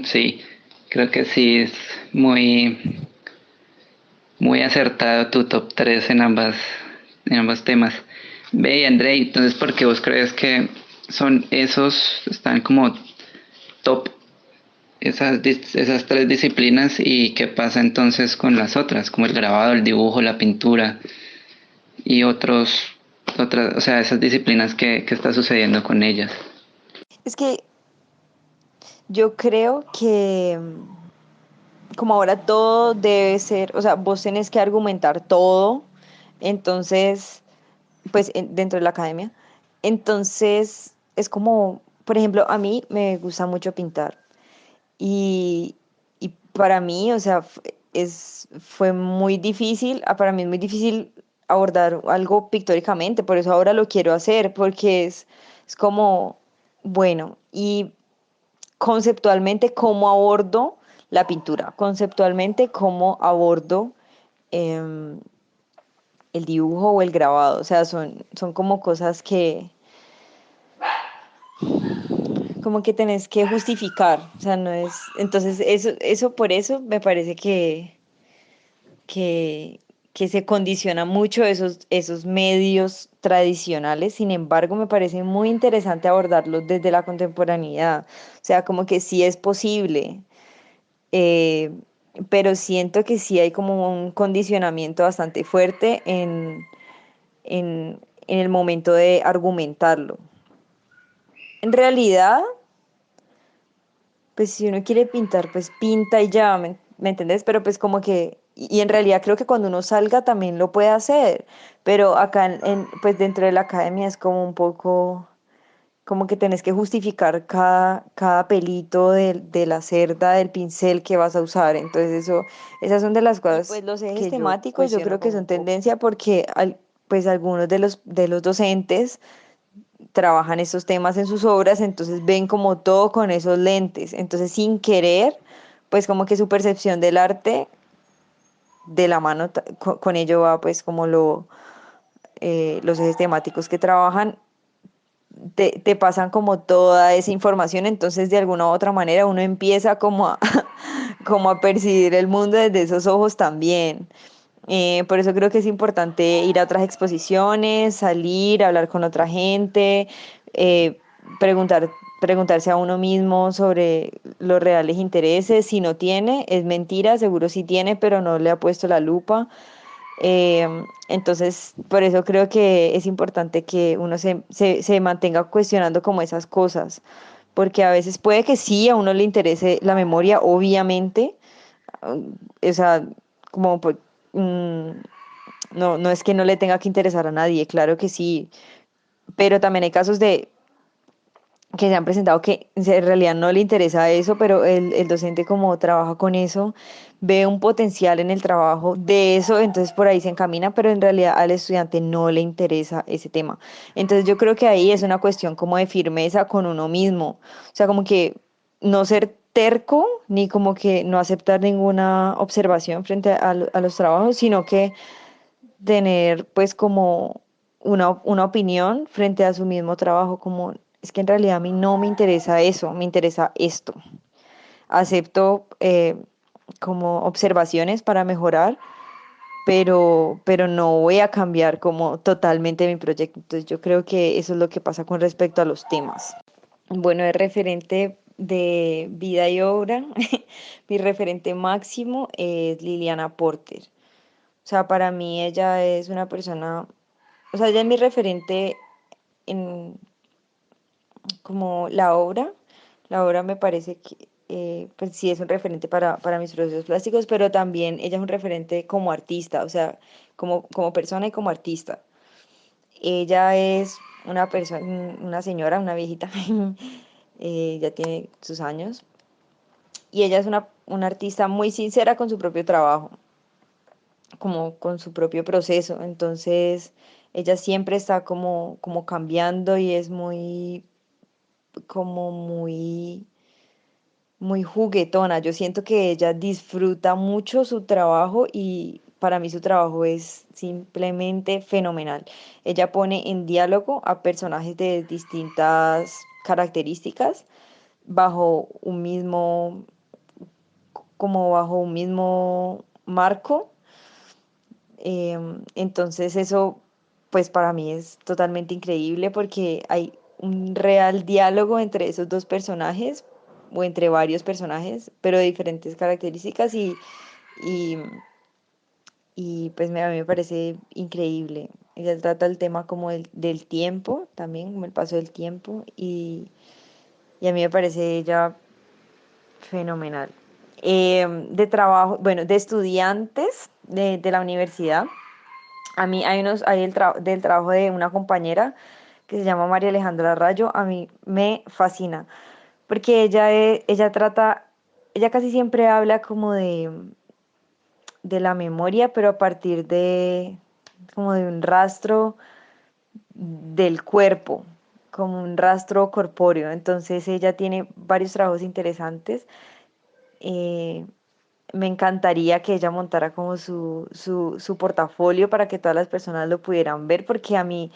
Sí, creo que sí es muy, muy acertado tu top 3 en ambos temas. Ve, y André, entonces, ¿por qué vos crees que son esos, están como top esas tres disciplinas y qué pasa entonces con las otras, como el grabado, el dibujo, la pintura y otras, o sea, esas disciplinas que está sucediendo con ellas? Es que yo creo que como ahora todo debe ser, o sea, vos tenés que argumentar todo, entonces, pues dentro de la academia, entonces es como, por ejemplo, a mí me gusta mucho pintar y para mí, o sea, fue muy difícil, para mí es muy difícil abordar algo pictóricamente, por eso ahora lo quiero hacer, porque es como, bueno, y conceptualmente cómo abordo la pintura, conceptualmente cómo abordo em, el dibujo o el grabado, o sea, son como cosas que como que tenés que justificar, o sea, no es, entonces eso por eso me parece que, que se condiciona mucho esos medios tradicionales, sin embargo, me parece muy interesante abordarlos desde la contemporaneidad, o sea, como que sí es posible, eh, pero siento que sí hay como un condicionamiento bastante fuerte en el momento de argumentarlo. En realidad, pues si uno quiere pintar, pues pinta y ya, ¿me entendés? Pero pues como que, y en realidad creo que cuando uno salga también lo puede hacer, pero acá pues dentro de la academia es como un poco, como que tenés que justificar cada pelito de la cerda, del pincel que vas a usar, entonces esas son de las Y cosas pues los ejes que yo temáticos yo cuestiono creo que como un son poco. tendencia porque pues algunos de los docentes trabajan estos temas en sus obras, entonces ven como todo con esos lentes, entonces sin querer, pues como que su percepción del arte de la mano con ello va pues como los ejes temáticos que trabajan, te pasan como toda esa información, entonces de alguna u otra manera uno empieza como a, como a percibir el mundo desde esos ojos también. Por eso creo que es importante ir a otras exposiciones, salir, hablar con otra gente, eh, preguntar, preguntarse a uno mismo sobre los reales intereses. Si no tiene, es mentira, seguro sí tiene, pero no le ha puesto la lupa. Entonces, por eso creo que es importante que uno se mantenga cuestionando como esas cosas, porque a veces puede que sí, a uno le interese la memoria, obviamente, o sea, como pues, mm, no es que no le tenga que interesar a nadie, claro que sí, pero también hay casos de que se han presentado que en realidad no le interesa eso, pero el docente como trabaja con eso, ve un potencial en el trabajo de eso, entonces por ahí se encamina, pero en realidad al estudiante no le interesa ese tema. Entonces yo creo que ahí es una cuestión como de firmeza con uno mismo, o sea, como que no ser terco, ni como que no aceptar ninguna observación frente a los trabajos, sino que tener pues como una opinión frente a su mismo trabajo, como es que en realidad a mí no me interesa eso, me interesa esto. Acepto como observaciones para mejorar, pero no voy a cambiar como totalmente mi proyecto. Entonces yo creo que eso es lo que pasa con respecto a los temas. Bueno, el referente de vida y obra, mi referente máximo es Liliana Porter. O sea, para mí ella es una persona, o sea, ella es mi referente en, como la obra me parece que pues sí es un referente para mis procesos plásticos, pero también ella es un referente como artista, o sea, como persona y como artista. Ella es una persona, una señora, una viejita, ya tiene sus años, y ella es una artista muy sincera con su propio trabajo, como con su propio proceso. Entonces, ella siempre está como cambiando y es como muy juguetona. Yo siento que ella disfruta mucho su trabajo y para mí su trabajo es simplemente fenomenal. Ella pone en diálogo a personajes de distintas características bajo un mismo, como bajo un mismo marco. Entonces eso, pues para mí es totalmente increíble porque hay un real diálogo entre esos dos personajes o entre varios personajes, pero de diferentes características y, a mí me parece increíble. Ella trata el tema como del tiempo también, como el paso del tiempo y a mí me parece ella fenomenal. De trabajo, bueno, de estudiantes de la universidad. A mí hay del trabajo de una compañera que se llama María Alejandra Rayo, a mí me fascina, porque ella casi siempre habla como de la memoria, pero a partir como de un rastro del cuerpo, como un rastro corpóreo. Entonces ella tiene varios trabajos interesantes. Eh, Me encantaría que ella montara como su portafolio para que todas las personas lo pudieran ver, porque a mí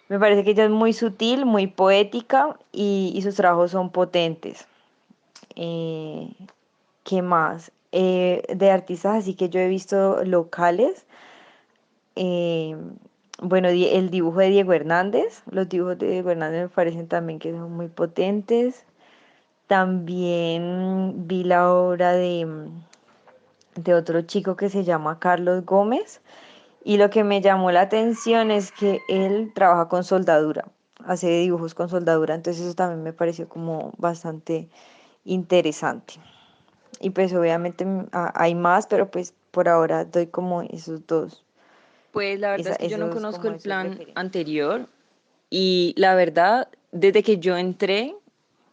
me parece que ella es muy sutil, muy poética y sus trabajos son potentes. Eh, ¿Qué más? De artistas así que yo he visto locales. eh, bueno, el dibujo de Diego Hernández, los dibujos de Diego Hernández me parecen también que son muy potentes. También vi la obra de otro chico que se llama Carlos Gómez. Y lo que me llamó la atención es que él trabaja con soldadura, hace dibujos con soldadura, entonces eso también me pareció como bastante interesante. Y pues obviamente hay más, pero pues por ahora doy como esos dos, Pues la verdad es que yo no esos conozco como el esos plan referentes. anterior y la verdad, desde que yo entré,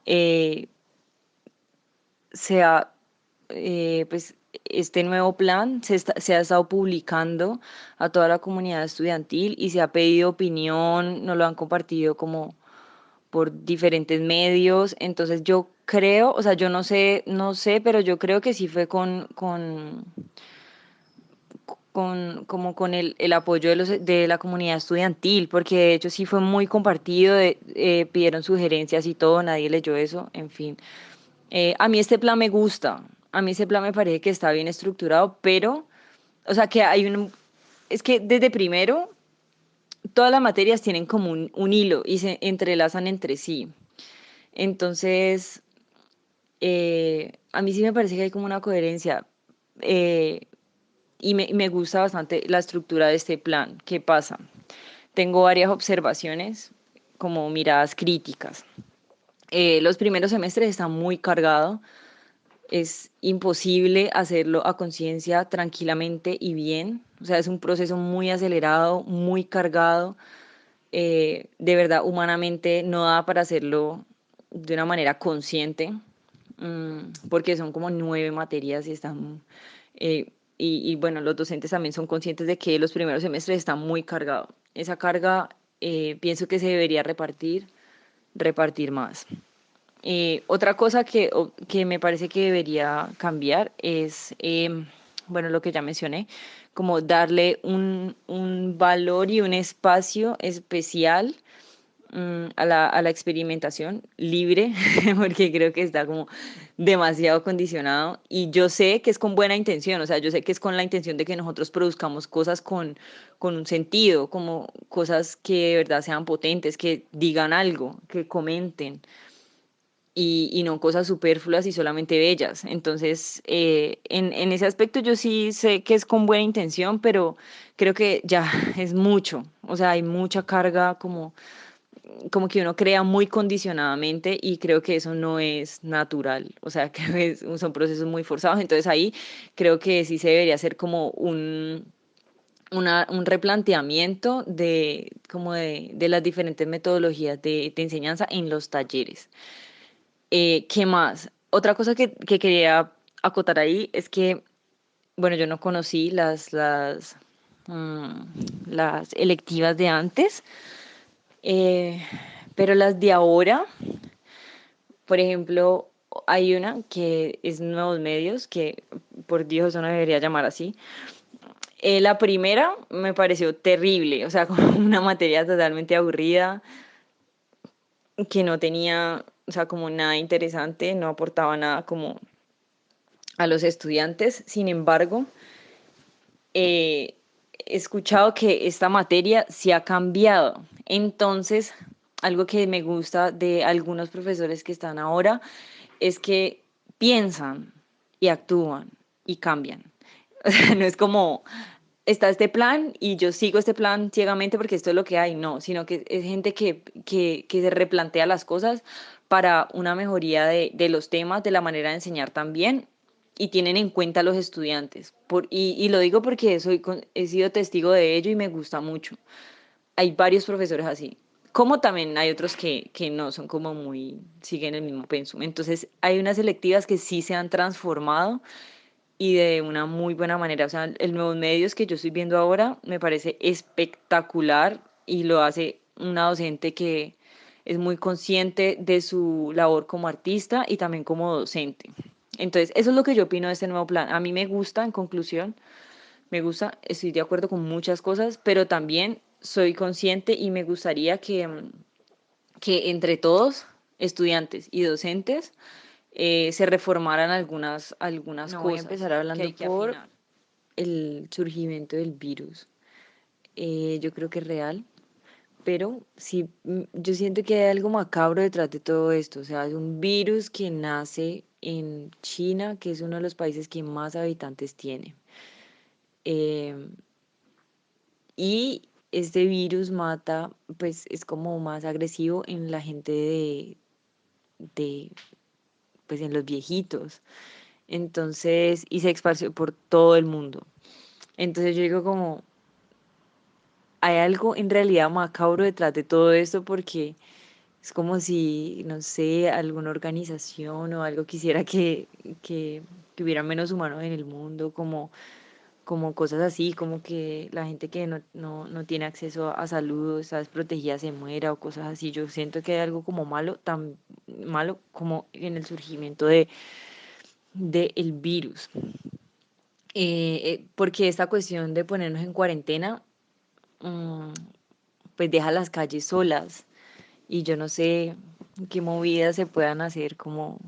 eh, se ha, pues este nuevo plan se ha estado publicando a toda la comunidad estudiantil y se ha pedido opinión, nos lo han compartido como por diferentes medios. Entonces yo creo, o sea, yo no sé, pero yo creo que sí fue como con el apoyo de la comunidad estudiantil, porque de hecho sí fue muy compartido, pidieron sugerencias y todo, nadie leyó eso, en fin. A mí este plan me gusta, a mí ese plan me parece que está bien estructurado, pero, o sea, es que desde primero, todas las materias tienen como un hilo y se entrelazan entre sí. Entonces, a mí sí me parece que hay como una coherencia eh, y me gusta bastante la estructura de este plan. ¿Qué pasa? Tengo varias observaciones como miradas críticas. Los primeros semestres están muy cargados. Es imposible hacerlo a conciencia tranquilamente y bien. O sea, es un proceso muy acelerado, muy cargado. De verdad, humanamente no da para hacerlo de una manera consciente, porque son como 9 materias y están... bueno, los docentes también son conscientes de que los primeros semestres están muy cargados. Esa carga pienso que se debería repartir más. Otra cosa que me parece que debería cambiar es, bueno, lo que ya mencioné, como darle un valor y un espacio especial a la experimentación libre, porque creo que está como demasiado condicionado. Y yo sé que es con buena intención, o sea, yo sé que es con la intención de que nosotros produzcamos cosas con un sentido, como cosas que de verdad sean potentes, que digan algo, que comenten y no cosas superfluas y solamente bellas. Entonces, en ese aspecto yo sí sé que es con buena intención, pero creo que ya es mucho. O sea, hay mucha carga como como que uno crea muy condicionadamente y creo que eso no es natural, o sea, creo que son procesos muy forzados, entonces ahí creo que sí se debería hacer como un replanteamiento de, como de las diferentes metodologías de enseñanza en los talleres. ¿Qué más? Otra cosa que quería acotar ahí es que, bueno, yo no conocí mm, las electivas de antes, eh, pero las de ahora, por ejemplo, hay una que es Nuevos Medios, que por Dios eso no debería llamar así. La primera me pareció terrible, o sea, como una materia totalmente aburrida, que no tenía, o sea, como nada interesante, no aportaba nada como a los estudiantes. Sin embargo, he escuchado que esta materia sí ha cambiado. Entonces, algo que me gusta de algunos profesores que están ahora es que piensan y actúan y cambian. O sea, no es como está este plan y yo sigo este plan ciegamente porque esto es lo que hay, no, sino que es gente que se replantea las cosas para una mejoría de los temas, de la manera de enseñar también, y tienen en cuenta a los estudiantes. Y lo digo porque he sido testigo de ello y me gusta mucho. Hay varios profesores así. Como también hay otros que no son como muy, siguen el mismo pensum. Entonces, hay unas selectivas que sí se han transformado y de una muy buena manera. O sea, el Nuevos Medios que yo estoy viendo ahora me parece espectacular y lo hace una docente que es muy consciente de su labor como artista y también como docente. Entonces, eso es lo que yo opino de este nuevo plan. A mí me gusta, en conclusión, me gusta, estoy de acuerdo con muchas cosas, pero también soy consciente y me gustaría que entre todos, estudiantes y docentes, se reformaran algunas No, voy a cosas empezar que hablando hay que por afinar. El surgimiento del virus, yo creo que es real, pero sí, yo siento que hay algo macabro detrás de todo esto. O sea, es un virus que nace en China, que es uno de los países que más habitantes tiene. Eh, y este virus mata, pues es como más agresivo en la gente de pues en los viejitos. Entonces, y se esparció por todo el mundo. Entonces yo digo como, hay algo en realidad macabro detrás de todo esto porque es como si, no sé, alguna organización o algo quisiera que, que hubiera menos humanos en el mundo, como cosas así, como que la gente que no tiene acceso a salud o está desprotegida se muera o cosas así. Yo siento que hay algo como malo, tan malo como en el surgimiento de el virus. Porque esta cuestión de ponernos en cuarentena, mm, pues deja las calles solas y yo no sé qué movidas se puedan hacer como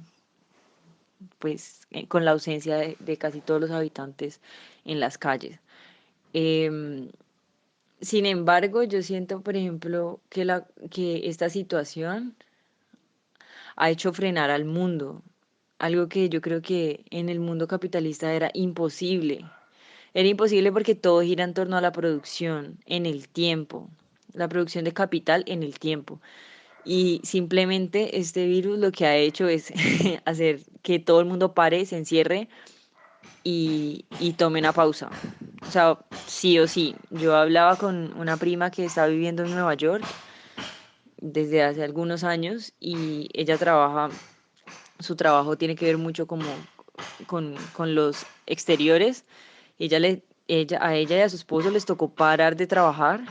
pues con la ausencia de casi todos los habitantes en las calles. Em, Sin embargo, yo siento, por ejemplo, que esta situación ha hecho frenar al mundo, algo que yo creo que en el mundo capitalista era imposible. Era imposible porque todo gira en torno a la producción en el tiempo, la producción de capital en el tiempo. Y simplemente este virus lo que ha hecho es hacer que todo el mundo pare, se encierre y tome una pausa. O sea, sí o sí. Yo hablaba con una prima que está viviendo en Nueva York desde hace algunos años y ella trabaja, su trabajo tiene que ver mucho como con los exteriores. A ella y a su esposo les tocó parar de trabajar,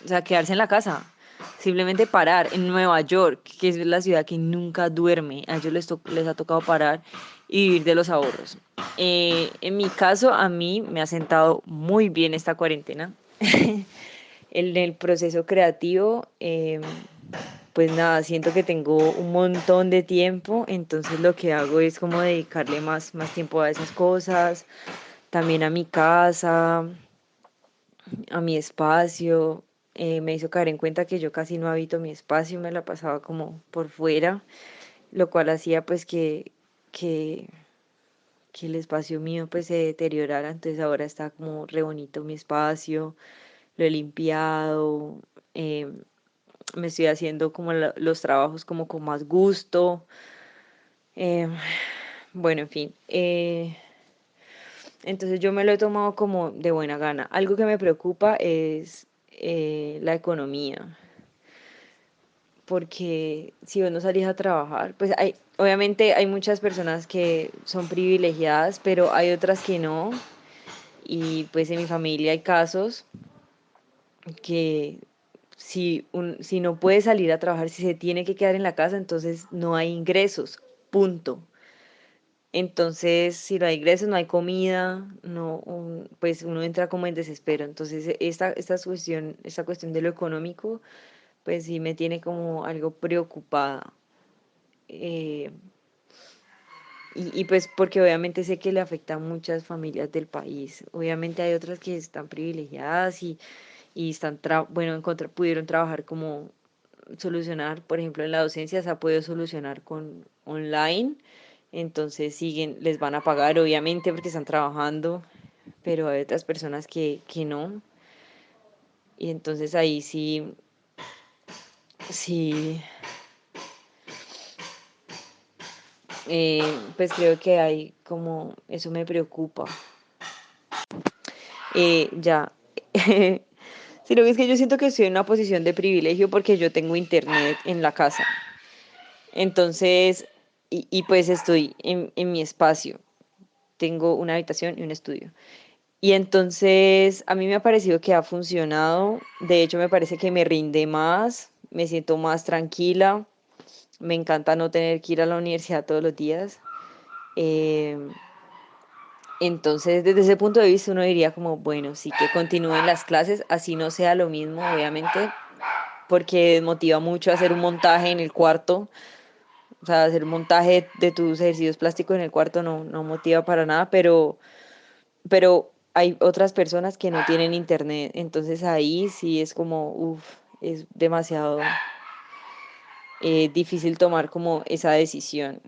o sea, quedarse en la casa, simplemente parar en Nueva York, que es la ciudad que nunca duerme. A ellos les ha tocado parar y vivir de los ahorros. En mi caso, a mí me ha sentado muy bien esta cuarentena. En el proceso creativo, pues nada, siento que tengo un montón de tiempo, entonces lo que hago es como dedicarle más tiempo a esas cosas, también a mi casa, a mi espacio. Me hizo caer en cuenta que yo casi no habito mi espacio, me la pasaba como por fuera, lo cual hacía pues que, que el espacio mío pues se deteriorara, entonces ahora está como re bonito mi espacio, lo he limpiado, eh, me estoy haciendo como los trabajos como con más gusto. eh, bueno, en fin. Entonces yo me lo he tomado como de buena gana. Algo que me preocupa es la economía, porque si vos no salís a trabajar, pues obviamente hay muchas personas que son privilegiadas, pero hay otras que no. Y pues en mi familia hay casos que si no puede salir a trabajar, si se tiene que quedar en la casa, entonces no hay ingresos, punto. Entonces, si no hay ingresos, no hay comida, no, pues uno entra como en desespero. Entonces, esta cuestión de lo económico, pues sí me tiene como algo preocupada. Eh, y pues porque obviamente sé que le afecta a muchas familias del país. Obviamente hay otras que están privilegiadas y bueno, pudieron trabajar como solucionar, por ejemplo, en la docencia se ha podido solucionar con online, entonces les van a pagar obviamente porque están trabajando, pero hay otras personas que no, y entonces ahí sí, sí, pues creo que hay como, eso me preocupa. Ya. Sino que es que yo siento que estoy en una posición de privilegio porque yo tengo internet en la casa. Entonces, y pues estoy en mi espacio. Tengo una habitación y un estudio. Y entonces a mí me ha parecido que ha funcionado. De hecho, me parece que me rinde más, me siento más tranquila. Me encanta no tener que ir a la universidad todos los días. Eh, entonces, desde ese punto de vista, uno diría como, bueno, sí que continúen las clases, así no sea lo mismo, obviamente, porque motiva mucho hacer un montaje en el cuarto. O sea, hacer un montaje de tus ejercicios plásticos en el cuarto no motiva para nada, pero hay otras personas que no tienen internet, entonces ahí sí es como, uff, es demasiado difícil tomar como esa decisión.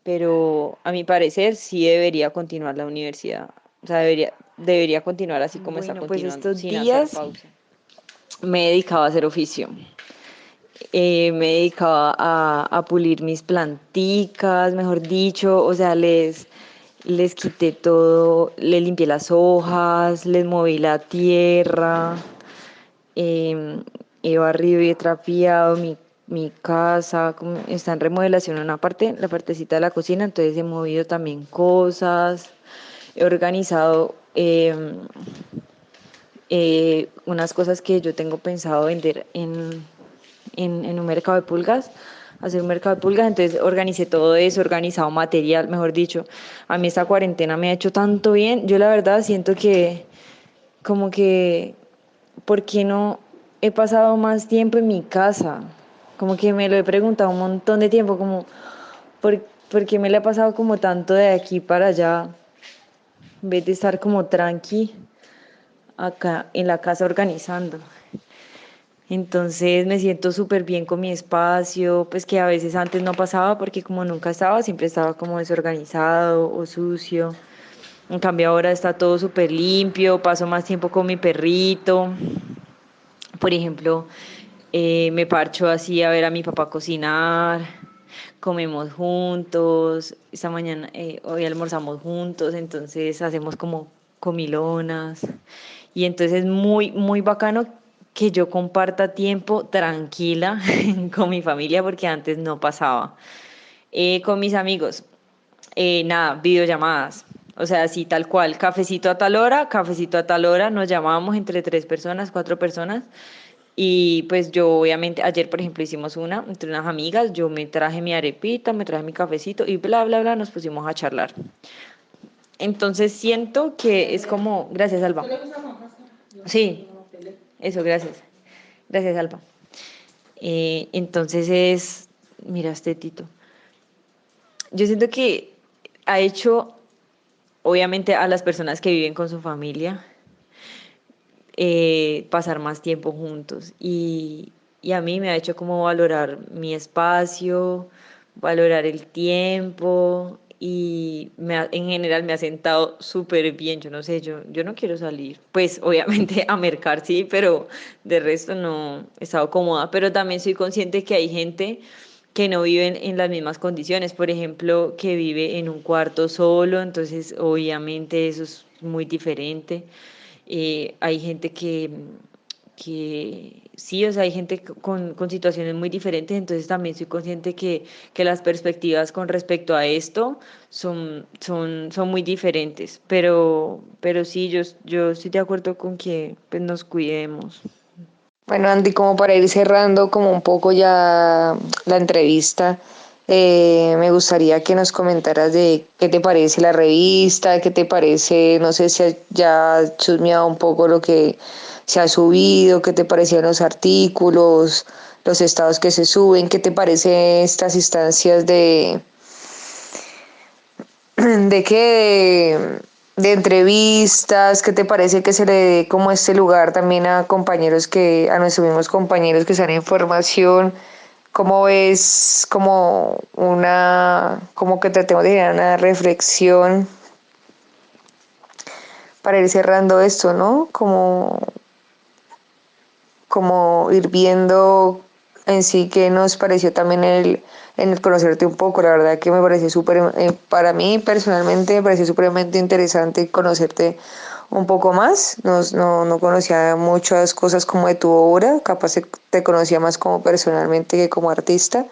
Pero a mi parecer sí debería continuar la universidad, o sea, debería continuar así como está Bueno, pues continuando, estos sin hacer días pausa. Me he dedicado a hacer oficio. Me dedicaba a pulir mis planticas, mejor dicho, o sea, les quité todo, les limpié las hojas, les moví la tierra, eh, he barrido y he trapeado mi casa, está en remodelación una parte, la partecita de la cocina, entonces he movido también cosas, he organizado unas cosas que yo tengo pensado vender en un mercado de pulgas, hacer un mercado de pulgas, entonces organicé todo eso, organizado material, mejor dicho, a mí esta cuarentena me ha hecho tanto bien, yo la verdad siento que como que, ¿por qué no he pasado más tiempo en mi casa? Como que me lo he preguntado un montón de tiempo, como, ¿por qué me lo he pasado como tanto de aquí para allá, en vez de estar como tranqui acá en la casa organizando? Entonces me siento súper bien con mi espacio, pues que a veces antes no pasaba porque como nunca estaba, siempre estaba como desorganizado o sucio. En cambio ahora está todo súper limpio, paso más tiempo con mi perrito. Por ejemplo, me parcho así a ver a mi papá cocinar, comemos juntos, esta mañana, hoy almorzamos juntos, entonces hacemos como comilonas. Y entonces es muy, muy bacano que yo comparta tiempo tranquila con mi familia porque antes no pasaba. Con mis amigos, nada, videollamadas. O sea, así tal cual, cafecito a tal hora, nos llamábamos entre 3 personas, 4 personas. Y pues yo obviamente, ayer por ejemplo hicimos una entre unas amigas, yo me traje mi arepita, me traje mi cafecito y bla, bla, bla, nos pusimos a charlar. Entonces siento que es como, gracias Alba. Sí, eso, gracias. Gracias Alba. Mira este Tito. Yo siento que ha hecho, obviamente, a las personas que viven con su familia, pasar más tiempo juntos. Y a mí me ha hecho como valorar mi espacio, valorar el tiempo en general me ha sentado súper bien. Yo no sé, yo no quiero salir. Pues obviamente a mercar sí, pero de resto no he estado cómoda. Pero también soy consciente que hay gente que no viven en las mismas condiciones, por ejemplo, que vive en un cuarto solo, entonces obviamente eso es muy diferente. Hay gente que sí, o sea, hay gente con situaciones muy diferentes, entonces también soy consciente que las perspectivas con respecto a esto son muy diferentes, pero sí, yo estoy de acuerdo con que pues, nos cuidemos. Bueno, Andy, como para ir cerrando como un poco ya la entrevista, me gustaría que nos comentaras de qué te parece la revista, qué te parece, no sé si ya has chusmeado un poco lo que se ha subido, qué te parecían los artículos, los estados que se suben, qué te parecen estas instancias de qué, de entrevistas, qué te parece que se le dé como este lugar también a compañeros a nuestros mismos compañeros que están en formación, cómo ves como que tratemos de generar una reflexión para ir cerrando esto, ¿no? Como ir viendo en sí qué nos pareció también en el conocerte un poco. La verdad que me pareció para mí personalmente me pareció supremamente interesante conocerte un poco más. No conocía muchas cosas como de tu obra, capaz te conocía más como personalmente que como artista.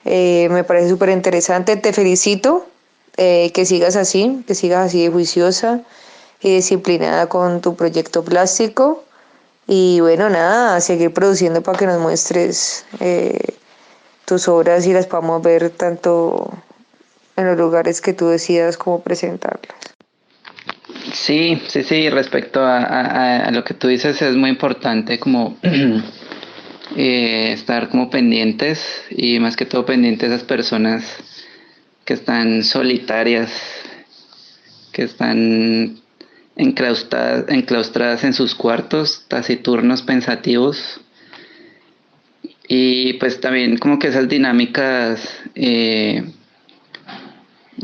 Me parece súper interesante, te felicito, que sigas así de juiciosa y disciplinada con tu proyecto plástico. Y bueno, nada, a seguir produciendo para que nos muestres tus obras y las podamos ver tanto en los lugares que tú decidas cómo presentarlas. Sí, sí, sí, respecto a lo que tú dices es muy importante como estar como pendientes y más que todo pendientes de esas personas que están solitarias, que están enclaustradas en sus cuartos, taciturnos, pensativos. Y pues también como que esas dinámicas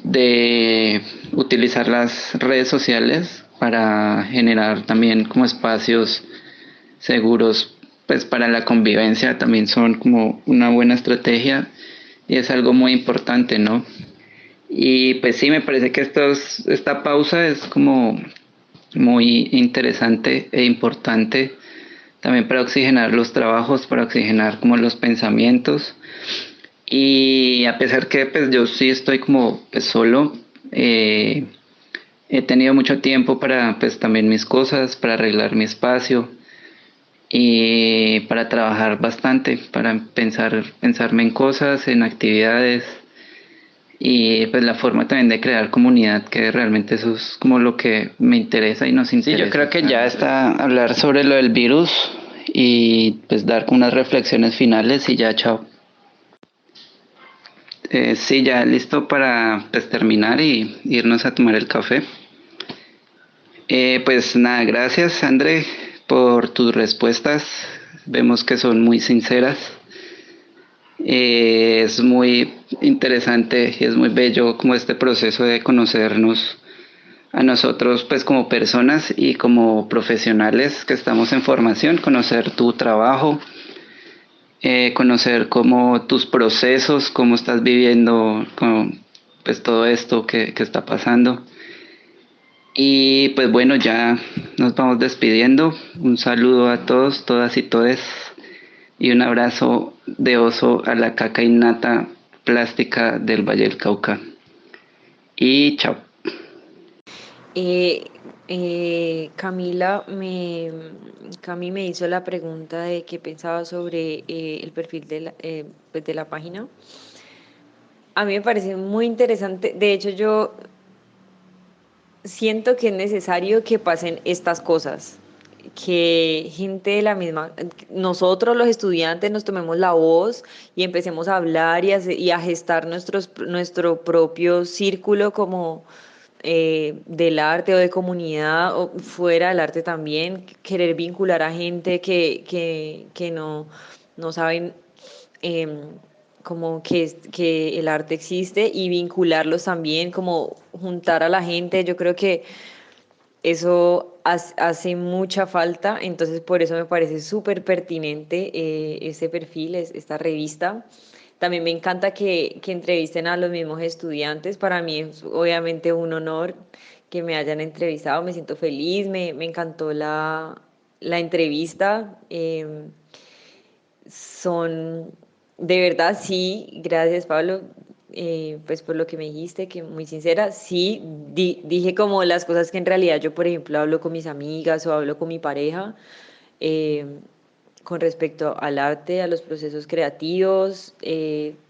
de utilizar las redes sociales para generar también como espacios seguros pues para la convivencia también son como una buena estrategia y es algo muy importante, ¿no? Y pues sí, me parece que esta pausa es como muy interesante e importante también para oxigenar los trabajos, para oxigenar como los pensamientos. Y a pesar que pues yo sí estoy como pues solo, he tenido mucho tiempo para pues también mis cosas, para arreglar mi espacio y para trabajar bastante, para pensarme en cosas, en actividades y pues la forma también de crear comunidad, que realmente eso es como lo que me interesa y nos interesa. Sí, yo creo que ya está hablar sobre lo del virus y pues dar unas reflexiones finales y ya, chao. Sí, ya listo para pues, terminar y irnos a tomar el café. Pues nada, gracias André por tus respuestas. Vemos que son muy sinceras. Es muy interesante y es muy bello como este proceso de conocernos a nosotros pues como personas y como profesionales que estamos en formación, conocer tu trabajo, conocer cómo tus procesos, cómo estás viviendo con, pues todo esto que está pasando. Y pues bueno, ya nos vamos despidiendo. Un saludo a todos, todas y todes. Y un abrazo de oso a la caca innata plástica del Valle del Cauca. Y chao. Eh, Cami me hizo la pregunta de qué pensaba sobre el perfil pues de la página. A mí me parece muy interesante. De hecho, yo siento que es necesario que pasen estas cosas, que gente de la misma, nosotros los estudiantes nos tomemos la voz y empecemos a hablar y a gestar nuestro propio círculo como del arte o de comunidad o fuera del arte también, querer vincular a gente que no saben. em, como que el arte existe y vincularlos también, como juntar a la gente. Yo creo que eso hace mucha falta, entonces por eso me parece súper pertinente ese perfil, esta revista. También me encanta que entrevisten a los mismos estudiantes. Para mí es obviamente un honor que me hayan entrevistado. Me siento feliz, me encantó la entrevista. Son, de verdad, sí, gracias Pablo, pues por lo que me dijiste, que muy sincera, sí, dije como las cosas que en realidad yo, por ejemplo, hablo con mis amigas o hablo con mi pareja, eh, con respecto al arte, a los procesos creativos,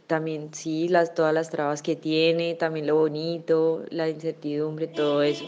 también sí, todas las trabas que tiene, también lo bonito, la incertidumbre, todo eso.